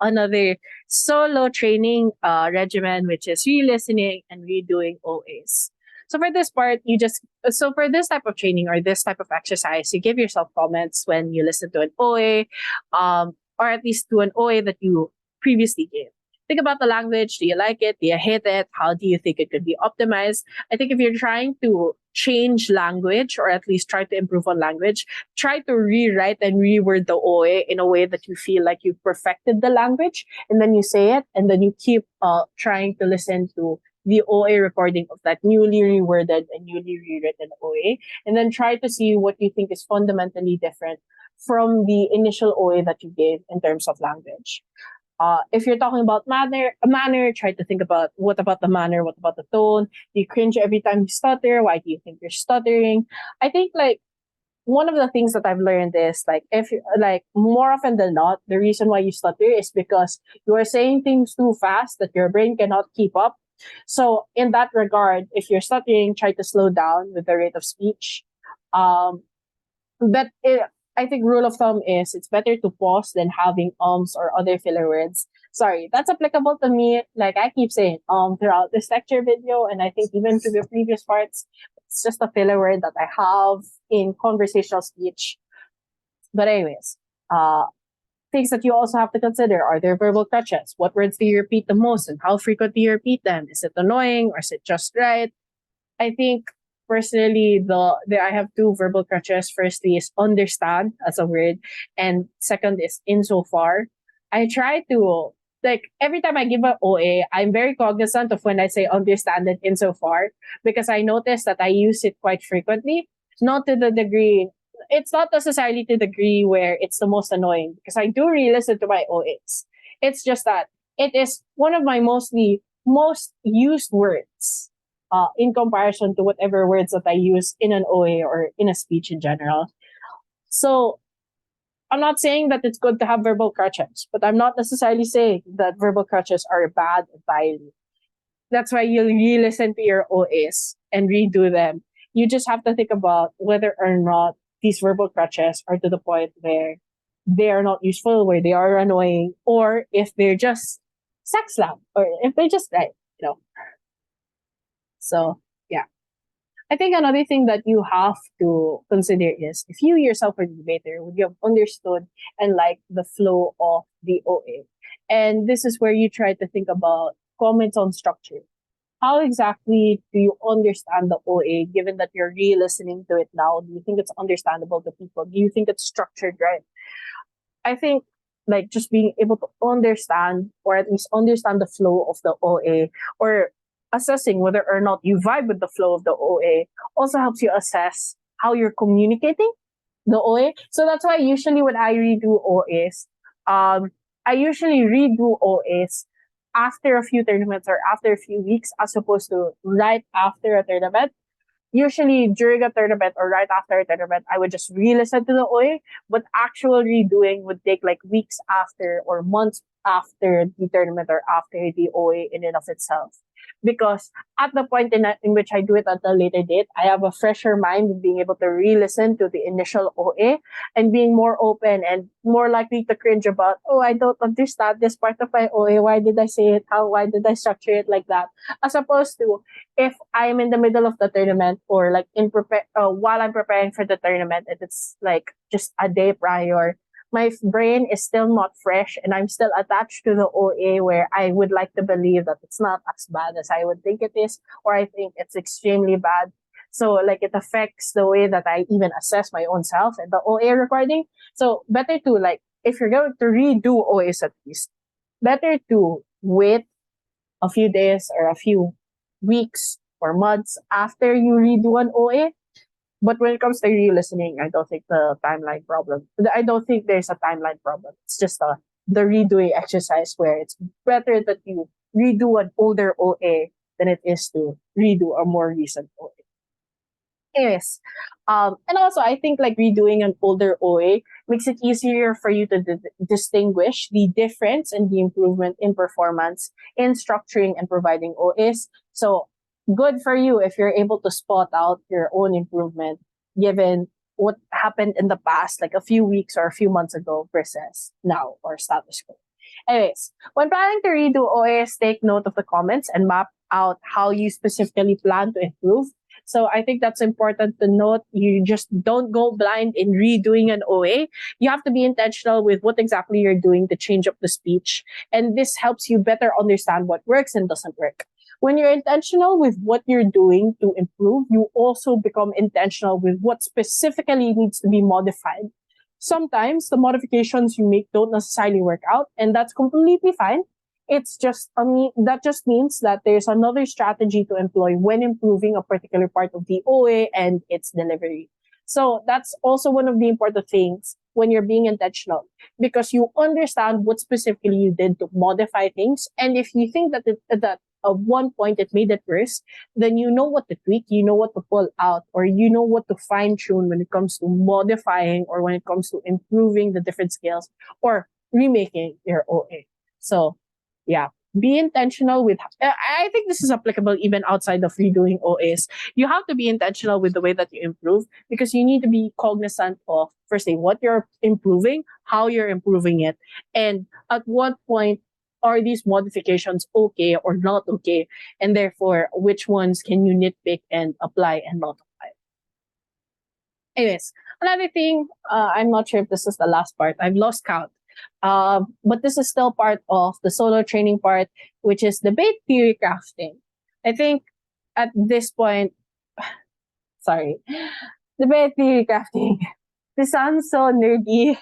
another solo training regimen, which is re-listening and redoing OAs. So for this part, for this type of training or this type of exercise, you give yourself comments when you listen to an OA, or at least to an OA that you previously gave. Think about the language. Do you like it? Do you hate it? How do you think it could be optimized? I think if you're trying to change language or at least try to improve on language, try to rewrite and reword the OA in a way that you feel like you've perfected the language, and then you say it, and then you keep trying to listen to the OA recording of that newly reworded and newly rewritten OA, and then try to see what you think is fundamentally different from the initial OA that you gave in terms of language. If you're talking about manner, try to think about what about the manner, what about the tone? Do you cringe every time you stutter? Why do you think you're stuttering? I think like one of the things that I've learned is like if you, like more often than not, the reason why you stutter is because you are saying things too fast that your brain cannot keep up. So in that regard, if you're stuttering, try to slow down with the rate of speech. Um, but I think rule of thumb is it's better to pause than having ums or other filler words. Sorry, that's applicable to me. Like I keep saying throughout this lecture video, and I think even to the previous parts, it's just a filler word that I have in conversational speech. But anyways, things that you also have to consider are there verbal crutches. What words do you repeat the most, and how frequent do you repeat them? Is it annoying or is it just right? I think personally, I have two verbal crutches. Firstly is understand as a word, and second is insofar. I try to like every time I give an OA, I'm very cognizant of when I say understand and insofar because I notice that I use it quite frequently. Not to the degree, it's not necessarily to the degree where it's the most annoying because I do re-listen to my OAs. It's just that it is one of my most used words in comparison to whatever words that I use in an OA or in a speech in general. So I'm not saying that it's good to have verbal crutches, but I'm not necessarily saying that verbal crutches are bad entirely. That's why you re-listen to your OAs and redo them. You just have to think about whether or not these verbal crutches are to the point where they are not useful, where they are annoying, or if they're just sex slam, or if they just like, you know. So yeah. I think another thing that you have to consider is if you yourself were the debater, would you have understood and liked the flow of the OA? And this is where you try to think about comments on structure. How exactly do you understand the OA given that you're re-listening to it now? Do you think it's understandable to people? Do you think it's structured right? I think like just being able to understand or at least understand the flow of the OA or assessing whether or not you vibe with the flow of the OA also helps you assess how you're communicating the OA. So that's why usually when I redo OAs, I usually redo OAs after a few tournaments or after a few weeks as opposed to right after a tournament. Usually during a tournament or right after a tournament, I would just re-listen to the OA, but actual redoing would take like weeks after or months after the tournament or after the OA in and of itself. Because at the point in which I do it at a later date, I have a fresher mind of being able to re-listen to the initial OA and being more open and more likely to cringe about, oh, I don't understand this part of my OA. Why did I say it? Why did I structure it like that? As opposed to if I'm in the middle of the tournament or like while I'm preparing for the tournament and it's like just a day prior, my brain is still not fresh and I'm still attached to the OA where I would like to believe that it's not as bad as I would think it is, or I think it's extremely bad. So like it affects the way that I even assess my own self and the OA recording. So better to like, if you're going to redo OAs at least, better to wait a few days or a few weeks or months after you redo an OA. But when it comes to re-listening, I don't think the timeline problem. I don't think there's a timeline problem. It's just the redoing exercise where it's better that you redo an older OA than it is to redo a more recent OA. Anyways, and also I think like redoing an older OA makes it easier for you to distinguish the difference and the improvement in performance in structuring and providing OAs. So good for you if you're able to spot out your own improvement given what happened in the past, like a few weeks or a few months ago versus now or status quo. Anyways, when planning to redo OAs, take note of the comments and map out how you specifically plan to improve. So I think that's important to note. You just don't go blind in redoing an OA. You have to be intentional with what exactly you're doing to change up the speech. And this helps you better understand what works and doesn't work. When you're intentional with what you're doing to improve, you also become intentional with what specifically needs to be modified. Sometimes the modifications you make don't necessarily work out, and that's completely fine. It's just, that just means that there's another strategy to employ when improving a particular part of the OA and its delivery. So that's also one of the important things when you're being intentional, because you understand what specifically you did to modify things. And if you think that that at one point it made it worse, then you know what to tweak, you know what to pull out, or you know what to fine tune when it comes to modifying or when it comes to improving the different skills or remaking your OA. So yeah, be intentional with, I think this is applicable even outside of redoing OAs. You have to be intentional with the way that you improve, because you need to be cognizant of, firstly, what you're improving, how you're improving it, and at what point are these modifications okay or not okay, and therefore which ones can you nitpick and apply and not apply. Anyways, another thing, I'm not sure if this is the last part, I've lost count. But this is still part of the solo training part, which is debate theory crafting. I think at this point, sorry, debate theory crafting. This sounds so nerdy,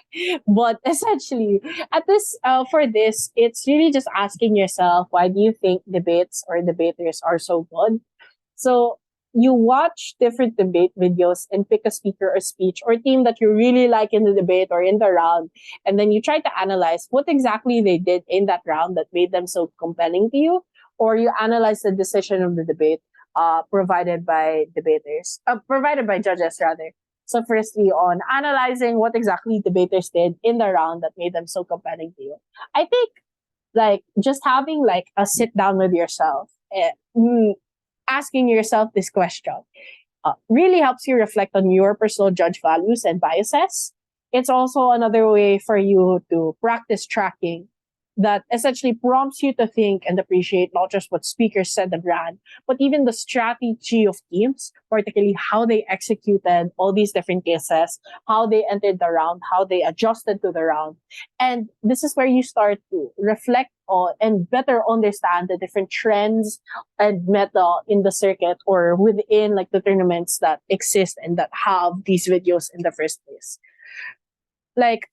but essentially, at this for this, it's really just asking yourself, why do you think debates or debaters are so good? So you watch different debate videos and pick a speaker or speech or team that you really like in the debate or in the round. And then you try to analyze what exactly they did in that round that made them so compelling to you. Or you analyze the decision of the debate provided by provided by judges rather. So firstly, on analyzing what exactly debaters did in the round that made them so compelling to you. I think like just having like a sit down with yourself, asking yourself this question really helps you reflect on your personal judge values and biases. It's also another way for you to practice tracking that essentially prompts you to think and appreciate not just what speakers said and ran, but even the strategy of teams, particularly how they executed all these different cases, how they entered the round, how they adjusted to the round. And this is where you start to reflect on and better understand the different trends and meta in the circuit or within like the tournaments that exist and that have these videos in the first place. Like,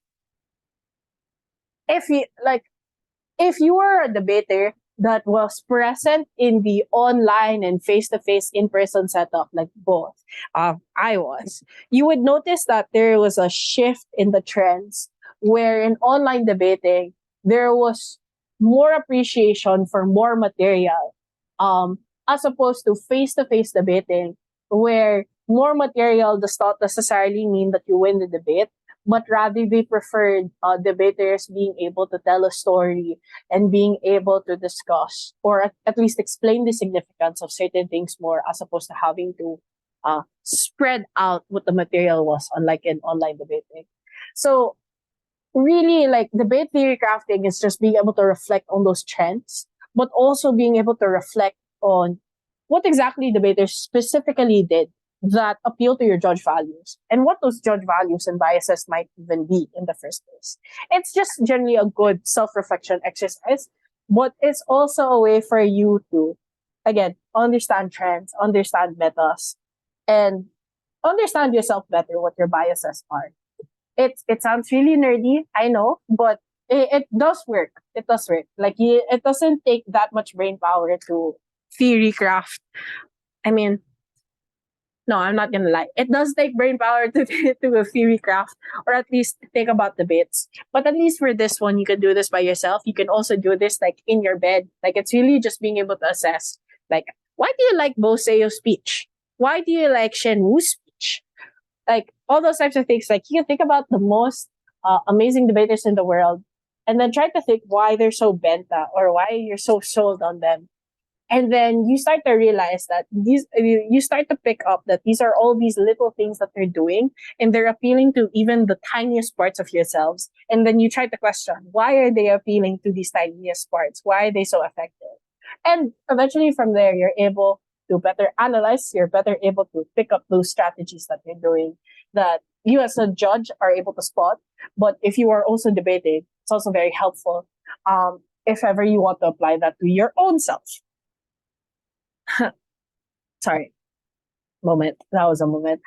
if you were a debater that was present in the online and face-to-face in-person setup, like both I was, you would notice that there was a shift in the trends where in online debating, there was more appreciation for more material as opposed to face-to-face debating where more material does not necessarily mean that you win the debate, but rather they preferred debaters being able to tell a story and being able to discuss or at least explain the significance of certain things more, as opposed to having to spread out what the material was, unlike in online debating. So really, like, debate theory crafting is just being able to reflect on those trends, but also being able to reflect on what exactly debaters specifically did that appeal to your judge values and what those judge values and biases might even be in the first place. It's just generally a good self-reflection exercise, but it's also a way for you to, again, understand trends, understand metas, and understand yourself better, what your biases are. It sounds really nerdy, I know, but it does work. It does work. Like, it doesn't take that much brain power to theory craft. I mean, no, I'm not gonna lie. It does take brain power to to a theory craft, or at least think about debates. But at least for this one, you can do this by yourself. You can also do this like in your bed. Like, it's really just being able to assess, like, why do you like Bo Seo's speech? Why do you like Shen Wu's speech? Like, all those types of things. Like, you can think about the most amazing debaters in the world, and then try to think why they're so benta or why you're so sold on them. And then you start to realize that you start to pick up that these are all these little things that they're doing, and they're appealing to even the tiniest parts of yourselves. And then you try to question, why are they appealing to these tiniest parts? Why are they so effective? And eventually from there, you're able to better analyze, you're better able to pick up those strategies that they're doing that you as a judge are able to spot. But if you are also debating, it's also very helpful if ever you want to apply that to your own self. Sorry, moment. That was a moment.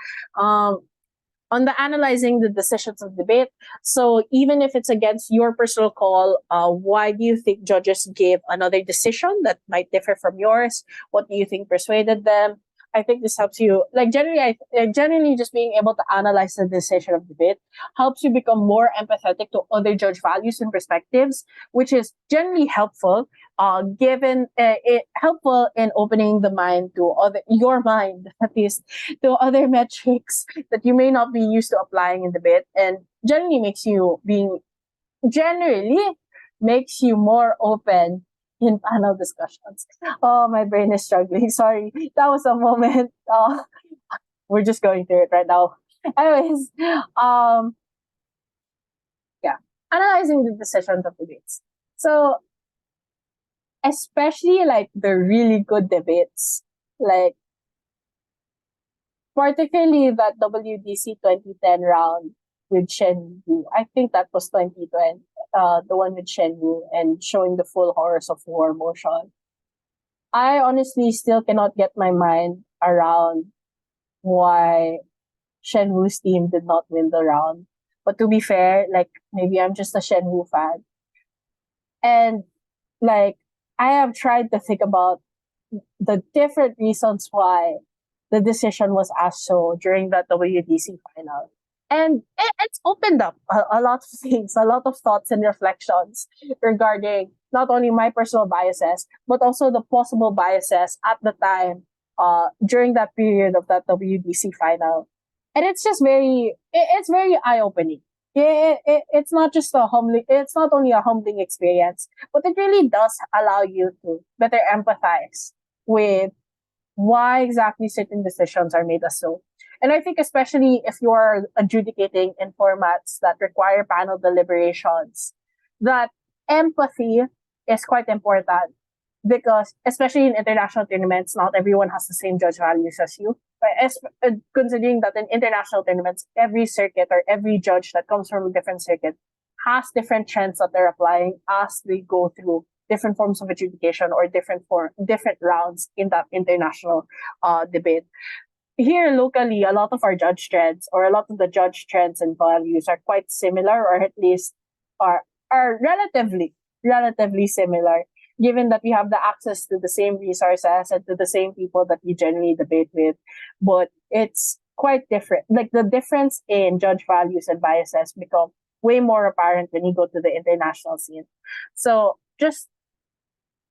On the analyzing the decisions of debate. So even if it's against your personal call, why do you think judges gave another decision that might differ from yours? What do you think persuaded them? I think this helps you, like generally just being able to analyze the decision of debate helps you become more empathetic to other judge values and perspectives, which is generally helpful. Given it helpful in opening the mind to your mind at least to other metrics that you may not be used to applying in debate, and generally makes you more open in panel discussions. Oh, my brain is struggling. Sorry, that was a moment. We're just going through it right now. Anyways, yeah, analyzing the decisions of debates. So, especially like the really good debates, like particularly that WDC 2010 round with Shen Yu. I think that was 2020, the one with Shen Yu and showing the full horrors of war motion. I honestly still cannot get my mind around why Shen Wu's team did not win the round. But to be fair, like maybe I'm just a Shen Wu fan. And like I have tried to think about the different reasons why the decision was asked so during that WDC final. And it's opened up a lot of things, a lot of thoughts and reflections regarding not only my personal biases, but also the possible biases at the time during that period of that WDC final. And it's just it's very eye-opening. It's not just it's not only a humbling experience, but it really does allow you to better empathize with why exactly certain decisions are made as so. And I think especially if you're adjudicating in formats that require panel deliberations, that empathy is quite important because especially in international tournaments, not everyone has the same judge values as you. But considering that in international tournaments, every circuit or every judge that comes from a different circuit has different trends that they're applying as they go through different forms of adjudication or different rounds in that international debate. Here locally, a lot of our judge trends or a lot of the judge trends and values are quite similar, or at least are relatively similar, given that we have the access to the same resources and to the same people that we generally debate with. But it's quite different. Like the difference in judge values and biases become way more apparent when you go to the international scene. So just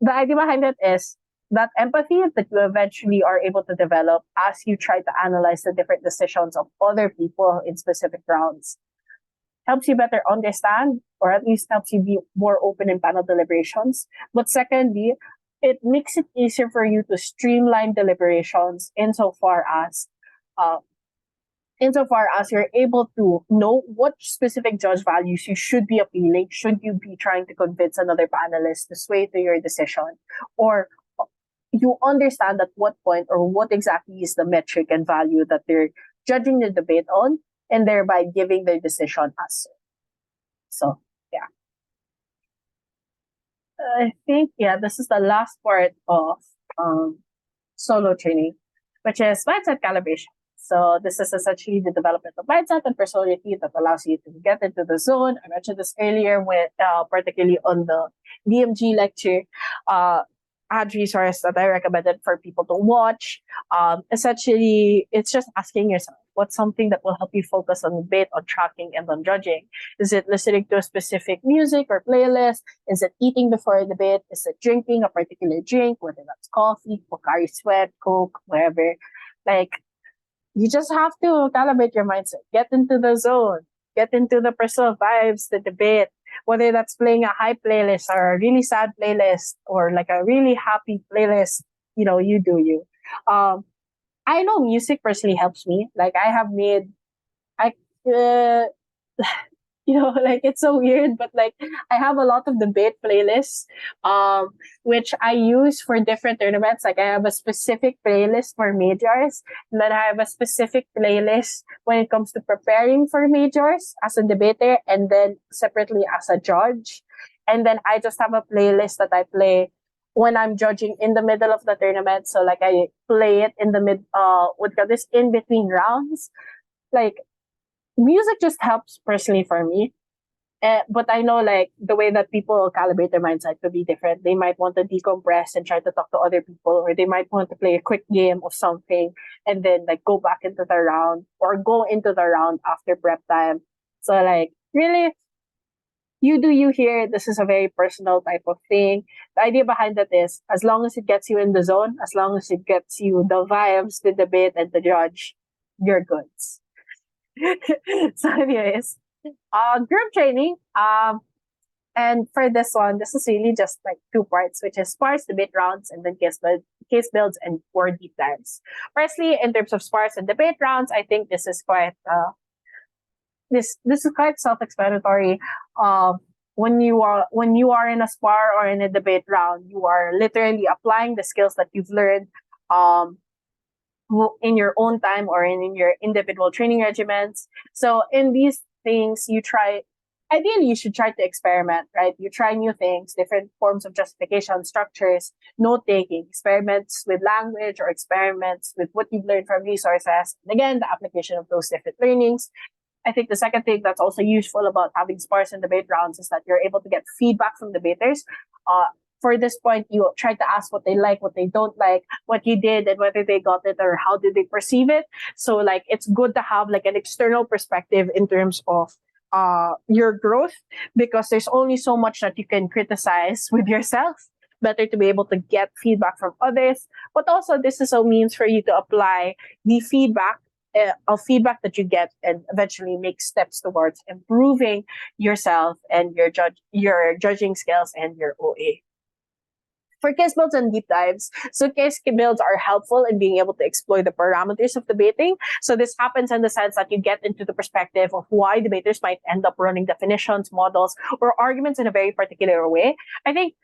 the idea behind it is that empathy that you eventually are able to develop as you try to analyze the different decisions of other people in specific rounds helps you better understand, or at least helps you be more open in panel deliberations. But secondly, it makes it easier for you to streamline deliberations insofar as you're able to know what specific judge values you should be appealing, should you be trying to convince another panelist to sway to your decision, or you understand at what point or what exactly is the metric and value that they're judging the debate on, and thereby giving their decision as so. Yeah. I think, this is the last part of solo training, which is mindset calibration. So this is essentially the development of mindset and personality that allows you to get into the zone. I mentioned this earlier with particularly on the DMG lecture. Ad resource that I recommended for people to watch. Essentially, it's just asking yourself, what's something that will help you focus on debate, on tracking, and on judging? Is it listening to a specific music or playlist? Is it eating before a debate? Is it drinking a particular drink, whether that's coffee, Pocari Sweat, Coke, whatever? Like, you just have to calibrate your mindset. Get into the zone. Get into the personal vibes, the debate. whether that's playing a high playlist or a really sad playlist or like a really happy playlist, you do you. I know music personally helps me. Like I have made, I, uh, like it's so weird, but like I have a lot of debate playlists, um, which I use for different tournaments. Like I have a specific playlist for majors, and then I have a specific playlist when it comes to preparing for majors as a debater, and then separately as a judge. And then I just have a playlist that I play when I'm judging in the middle of the tournament. So like I play it in the what got this in between rounds. Like music just helps personally for me. But I know like the way that people calibrate their mindset could be different. They might want to decompress and try to talk to other people, or they might want to play a quick game of something and then like go back into the round or go into the round after prep time. So like really, you do you here. This is a very personal type of thing. The idea behind that is as long as it gets you in the zone, as long as it gets you the vibes, the debate, and the judge, you're good. So anyways, group training. And for this one, this is really just like two parts, which is sparse, debate rounds, and then case builds and or deep dives. Firstly, in terms of sparse and debate rounds, I think this is quite this is quite self-explanatory. When you are in a spar or in a debate round, you are literally applying the skills that you've learned um in your own time or in your individual training regimens. So in these things, ideally, you should try to experiment, right? You try new things, different forms of justification, structures, note taking, experiments with language or experiments with what you've learned from resources. And again, the application of those different learnings. I think the second thing that's also useful about having spars and debate rounds is that you're able to get feedback from debaters. For this point, you try to ask what they like, what they don't like, what you did, and whether they got it or how did they perceive it. So like it's good to have like an external perspective in terms of your growth, because there's only so much that you can criticize with yourself. Better to be able to get feedback from others, but also this is a means for you to apply the feedback that you get and eventually make steps towards improving yourself and your judging skills and your OA. For case builds and deep dives, so case builds are helpful in being able to explore the parameters of debating. So this happens in the sense that you get into the perspective of why debaters might end up running definitions, models, or arguments in a very particular way. I think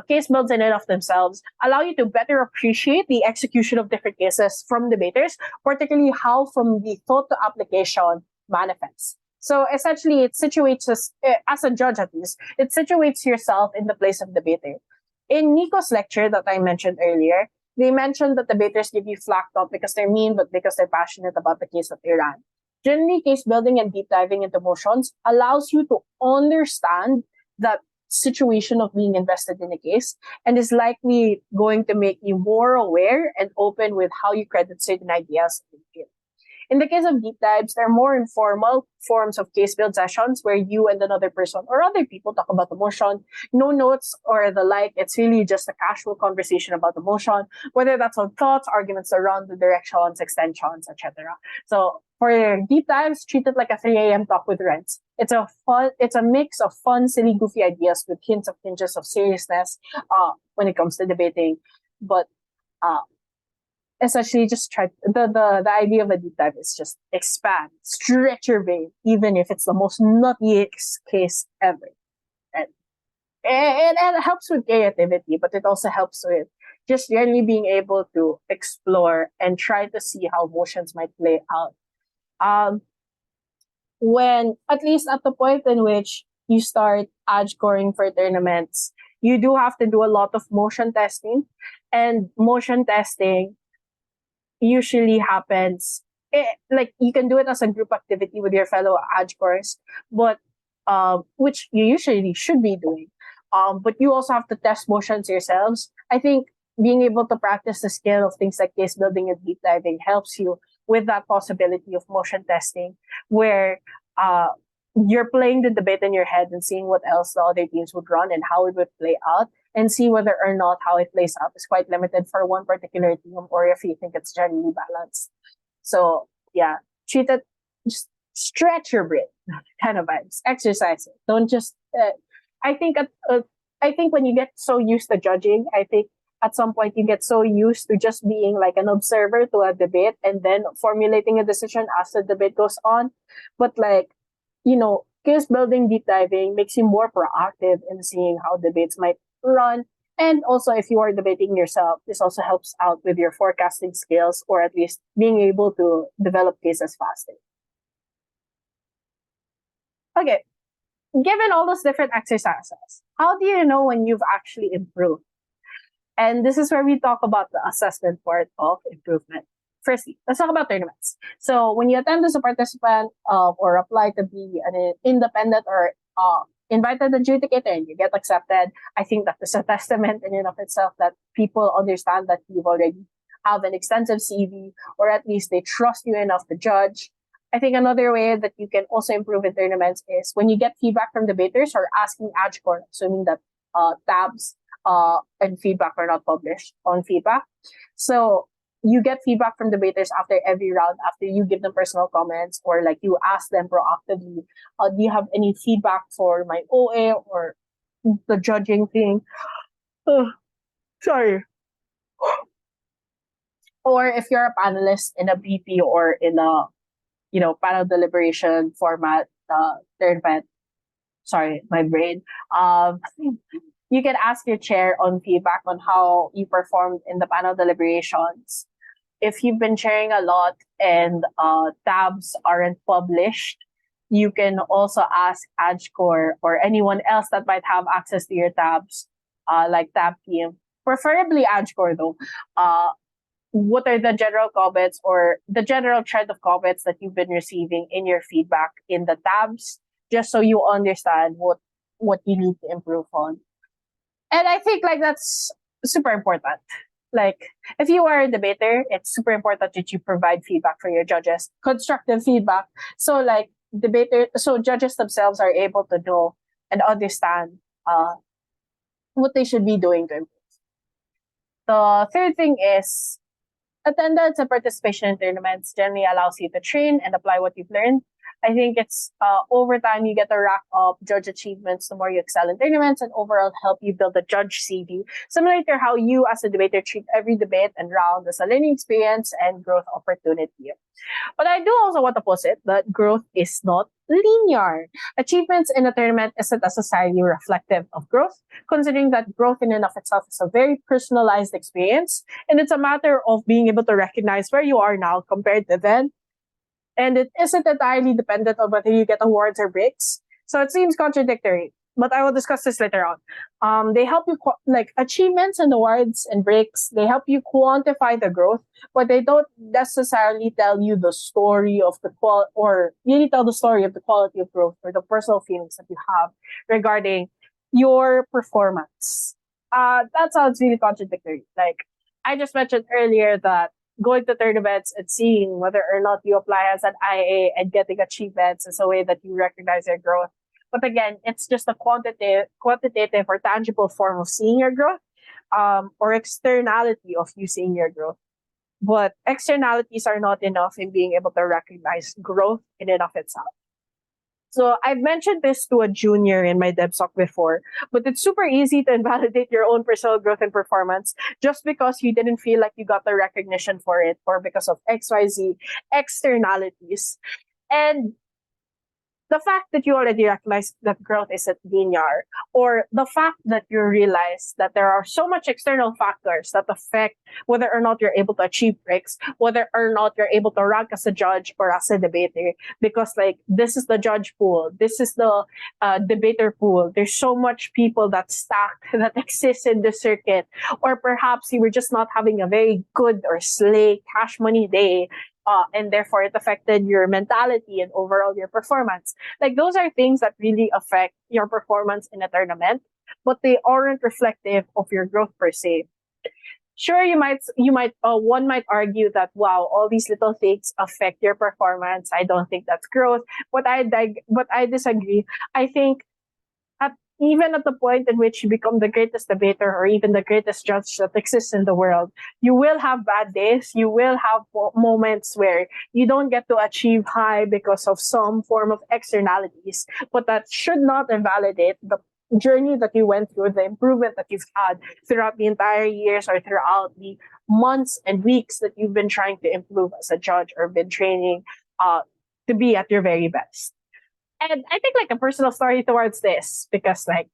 case builds in and of themselves allow you to better appreciate the execution of different cases from debaters, particularly how from the thought to application manifests. So essentially, it situates us, as a judge at least, it situates yourself in the place of debater. In Nico's lecture that I mentioned earlier, they mentioned that debaters give you flack not because they're mean, but because they're passionate about the case of Iran. Generally, case building and deep diving into motions allows you to understand that situation of being invested in a case and is likely going to make you more aware and open with how you credit certain ideas in the field. In the case of deep dives, they're more informal forms of case build sessions where you and another person or other people talk about the motion, no notes or the like. It's really just a casual conversation about the motion, whether that's on thoughts, arguments around the directions, extensions, etc. So for deep dives, treat it like a 3 a.m. talk with friends. It's a mix of fun, silly, goofy ideas with hinges of seriousness when it comes to debating. But essentially just try the idea of a deep dive is just expand, stretch your vein, even if it's the most nuttiest case ever. And it helps with creativity, but it also helps with just really being able to explore and try to see how motions might play out. When at least at the point in which you start Adj scoring for tournaments, you do have to do a lot of motion testing, and motion testing usually happens like you can do it as a group activity with your fellow adjcores, but which you usually should be doing. But you also have to test motions yourselves. I think being able to practice the skill of things like case building and deep diving helps you with that possibility of motion testing, where you're playing the debate in your head and seeing what else the other teams would run and how it would play out, and see whether or not how it plays out is quite limited for one particular team or if you think it's generally balanced. So yeah, treat it, just stretch your brain kind of vibes. Exercise it. Don't just Uh, I think I think when you get so used to judging, I think at some point you get so used to just being like an observer to a debate and then formulating a decision as the debate goes on. But like, case building, deep diving makes you more proactive in seeing how debates might run. And also, if you are debating yourself, this also helps out with your forecasting skills or at least being able to develop cases faster. Okay, given all those different exercises, how do you know when you've actually improved? And this is where we talk about the assessment part of improvement. Firstly, let's talk about tournaments. So when you attend as a participant or apply to be an independent or invited adjudicator and you get accepted, I think that is a testament in and of itself that people understand that you've already have an extensive CV or at least they trust you enough to judge. I think another way that you can also improve in tournaments is when you get feedback from debaters or asking AdjCore, assuming that tabs and feedback are not published on feedback. So you get feedback from debaters after every round, after you give them personal comments or like you ask them proactively, do you have any feedback for my OA or the judging thing? Sorry. Or if you're a panelist in a BP or in a panel deliberation format, third event. Sorry, my brain. You can ask your chair on feedback on how you performed in the panel deliberations. If you've been chairing a lot and tabs aren't published, you can also ask AdjCore or anyone else that might have access to your tabs, like tab team, preferably AdjCore though. What are the general comments or the general trend of comments that you've been receiving in your feedback in the tabs, just so you understand what you need to improve on. And I think like that's super important. Like if you are a debater, it's super important that you provide feedback for your judges, constructive feedback. So like judges themselves are able to know and understand what they should be doing to improve. The third thing is attendance and participation in tournaments generally allows you to train and apply what you've learned. I think it's over time you get to rack up judge achievements the more you excel in tournaments and overall help you build a judge CV, similar to how you as a debater treat every debate and round as a learning experience and growth opportunity. But I do also want to posit that growth is not linear. Achievements in a tournament isn't necessarily reflective of growth, considering that growth in and of itself is a very personalized experience, and it's a matter of being able to recognize where you are now compared to then. And it isn't entirely dependent on whether you get awards or breaks. So it seems contradictory, but I will discuss this later on. They help you, like achievements and awards and breaks, they help you quantify the growth, but they don't necessarily tell you the story of the or really tell the story of the quality of growth or the personal feelings that you have regarding your performance. That sounds really contradictory. Like I just mentioned earlier that going to tournaments and seeing whether or not you apply as an IA and getting achievements is a way that you recognize your growth. But again, it's just a quantitative or tangible form of seeing your growth, or externality of you seeing your growth. But externalities are not enough in being able to recognize growth in and of itself. So I've mentioned this to a junior in my DevSoc before, but it's super easy to invalidate your own personal growth and performance just because you didn't feel like you got the recognition for it or because of XYZ externalities. And the fact that you already recognize that growth isn't linear, or the fact that you realize that there are so much external factors that affect whether or not you're able to achieve breaks, whether or not you're able to rank as a judge or as a debater, because like this is the judge pool, this is the debater pool. There's so much people that stacked that exists in the circuit, or perhaps you were just not having a very good or slay cash money day. And therefore it affected your mentality and overall your performance. Like those are things that really affect your performance in a tournament, but they aren't reflective of your growth per se. Sure, one might argue that wow, all these little things affect your performance. I don't think that's growth, but I disagree. I think even at the point in which you become the greatest debater or even the greatest judge that exists in the world, you will have bad days. You will have moments where you don't get to achieve high because of some form of externalities, but that should not invalidate the journey that you went through, the improvement that you've had throughout the entire years or throughout the months and weeks that you've been trying to improve as a judge or been training to be at your very best. And I think like a personal story towards this, because like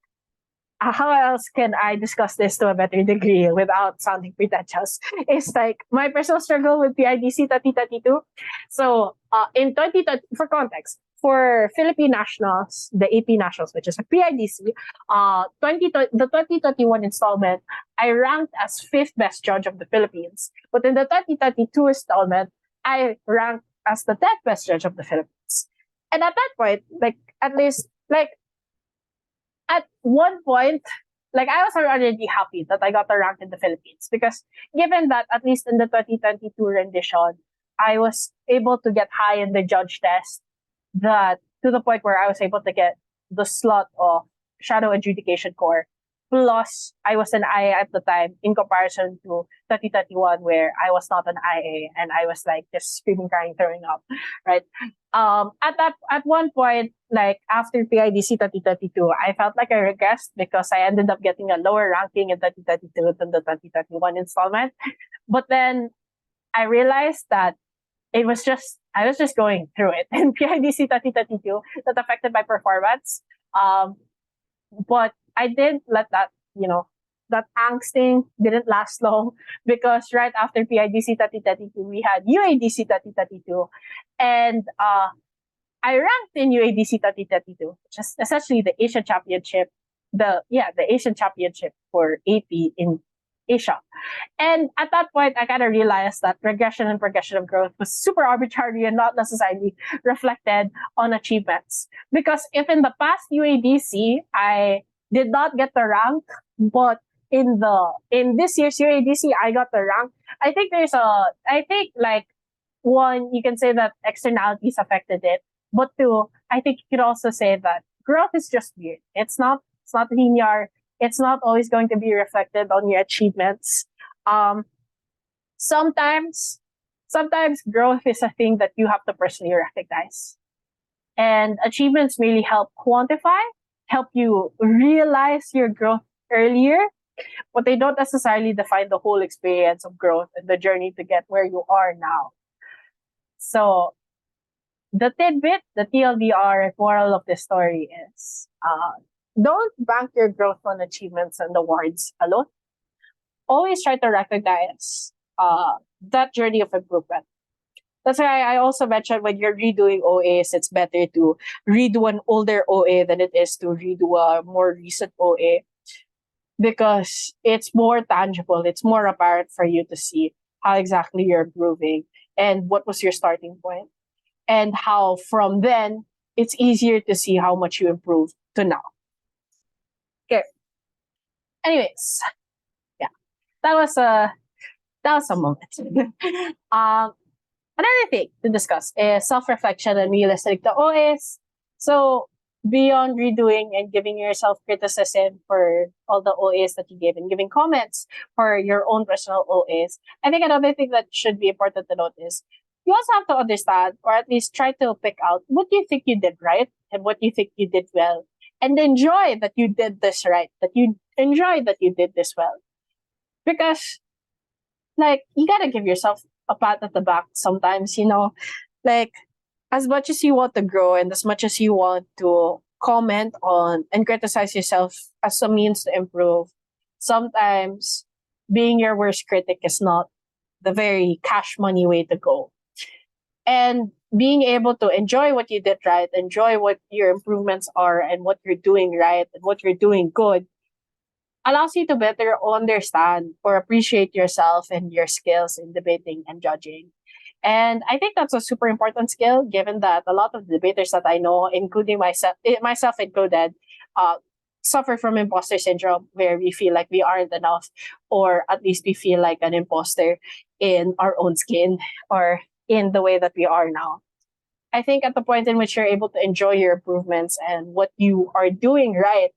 how else can I discuss this to a better degree without sounding pretentious? Is like my personal struggle with PIDC 2022. So in 2020, for context, for Philippine nationals, the AP nationals, which is a PIDC, 2021 installment, I ranked as fifth best judge of the Philippines. But in the 2022 installment, I ranked as the 10th best judge of the Philippines. And at that point, like at least like at one point, like I was already happy that I got a rank in the Philippines, because given that at least in the 2022 rendition, I was able to get high in the judge test, that to the point where I was able to get the slot of Shadow Adjudication Core. Plus, I was an IA at the time in comparison to 2021, where I was not an IA and I was like just screaming, crying, throwing up, right? At one point, like after PIDC 2032, I felt like I regressed because I ended up getting a lower ranking in 2032 than the 2021 installment. But then I realized that I was just going through it in PIDC 2032 that affected my performance. But I didn't let that, that angsting didn't last long, because right after PIDC 2032, we had UADC 2032. And I ranked in UADC 2032, which is essentially the Asian Championship, the Asian Championship for AP in Asia. And at that point, I kind of realized that regression and progression of growth was super arbitrary and not necessarily reflected on achievements. Because if in the past UADC, I did not get the rank, but in this year's UADC, I got the rank. I think like one, you can say that externalities affected it, but two, I think you could also say that growth is just weird. It's not linear. It's not always going to be reflected on your achievements. Sometimes growth is a thing that you have to personally recognize. And achievements really help quantify, help you realize your growth earlier, but they don't necessarily define the whole experience of growth and the journey to get where you are now. So the tidbit, the TLDR moral of this story is, don't bank your growth on achievements and awards alone. Always try to recognize that journey of improvement. That's why I also mentioned when you're redoing OAs, it's better to redo an older OA than it is to redo a more recent OA, because it's more tangible, it's more apparent for you to see how exactly you're improving and what was your starting point, and how from then it's easier to see how much you improved to now. Okay. Anyways, yeah, that was a moment. Another thing to discuss is self-reflection and realistic to OAs. So beyond redoing and giving yourself criticism for all the OAs that you gave and giving comments for your own personal OAs, I think another thing that should be important to note is you also have to understand, or at least try to pick out, what you think you did right and what you think you did well, and enjoy that you did this right, that you enjoy that you did this well. Because, like, you gotta give yourself a pat at the back sometimes, like, as much as you want to grow and as much as you want to comment on and criticize yourself as a means to improve, sometimes being your worst critic is not the very cash money way to go. And being able to enjoy what you did right, enjoy what your improvements are and what you're doing right and what you're doing good, allows you to better understand or appreciate yourself and your skills in debating and judging. And I think that's a super important skill, given that a lot of debaters that I know, including myself included, suffer from imposter syndrome, where we feel like we aren't enough, or at least we feel like an imposter in our own skin or in the way that we are now. I think at the point in which you're able to enjoy your improvements and what you are doing right,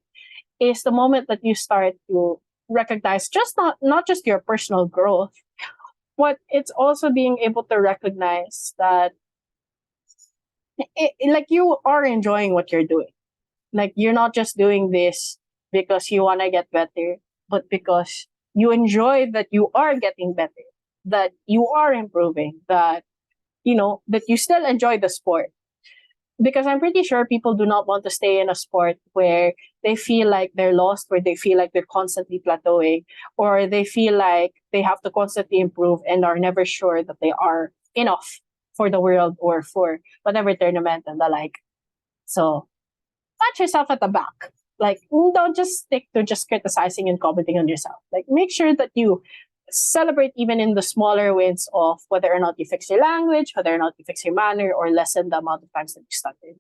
is the moment that you start to recognize not just your personal growth, but it's also being able to recognize that like you are enjoying what you're doing. Like you're not just doing this because you want to get better, but because you enjoy that you are getting better, that you are improving, that that you still enjoy the sport. Because I'm pretty sure people do not want to stay in a sport where they feel like they're lost, where they feel like they're constantly plateauing, or they feel like they have to constantly improve and are never sure that they are enough for the world or for whatever tournament and the like. So pat yourself at the back. Like, don't just stick to just criticizing and commenting on yourself. Like, make sure that you celebrate even in the smaller wins of whether or not you fix your language, whether or not you fix your manner, or lessen the amount of times that you stutter.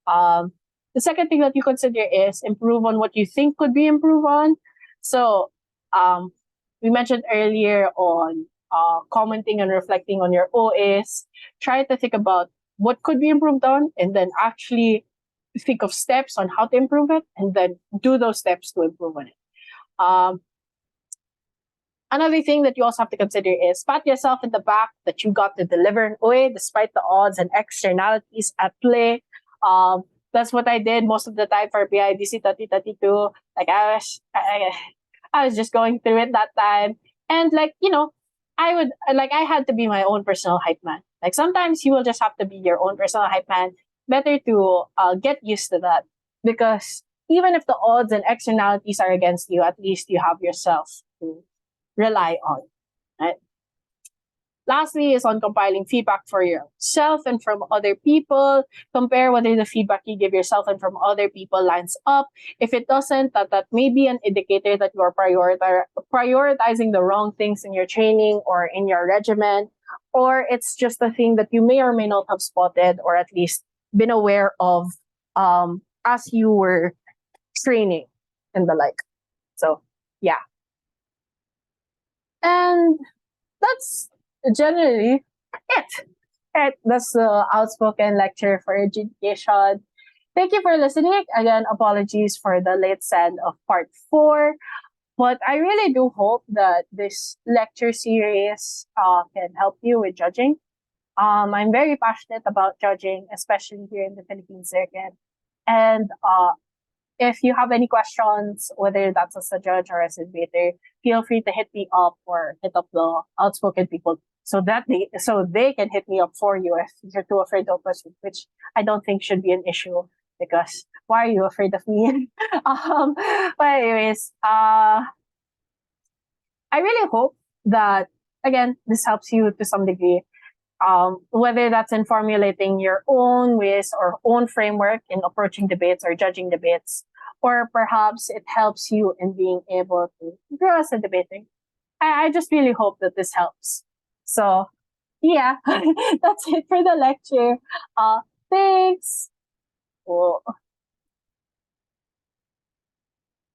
The second thing that you consider is improve on what you think could be improved on. So, we mentioned earlier on commenting and reflecting on your OAs. Try to think about what could be improved on, and then actually think of steps on how to improve it, and then do those steps to improve on it. Another thing that you also have to consider is pat yourself in the back that you got to deliver an OA despite the odds and externalities at play. That's what I did most of the time for BIDC 2022. Like I was just going through it that time, and I had to be my own personal hype man. Like sometimes you will just have to be your own personal hype man. Better to get used to that, because even if the odds and externalities are against you, at least you have yourself to rely on. Right? Lastly is on compiling feedback for yourself and from other people. Compare whether the feedback you give yourself and from other people lines up. If it doesn't, that may be an indicator that you are prioritizing the wrong things in your training or in your regimen, or it's just a thing that you may or may not have spotted or at least been aware of as you were training and the like. So, yeah. And that's generally it. That's the outspoken lecture for education. Thank you for listening. Again, apologies for the late send of part 4. But I really do hope that this lecture series can help you with judging. I'm very passionate about judging, especially here in the Philippine circuit. And if you have any questions, whether that's as a judge or as a debater, feel free to hit me up or hit up the outspoken people so they can hit me up for you if you're too afraid of questions, which I don't think should be an issue, because why are you afraid of me? But anyways, I really hope that again this helps you to some degree. Whether that's in formulating your own ways or own framework in approaching debates or judging debates, or perhaps it helps you in being able to grow as a debater. I just really hope that this helps. So, yeah, that's it for the lecture. Thanks. Oh.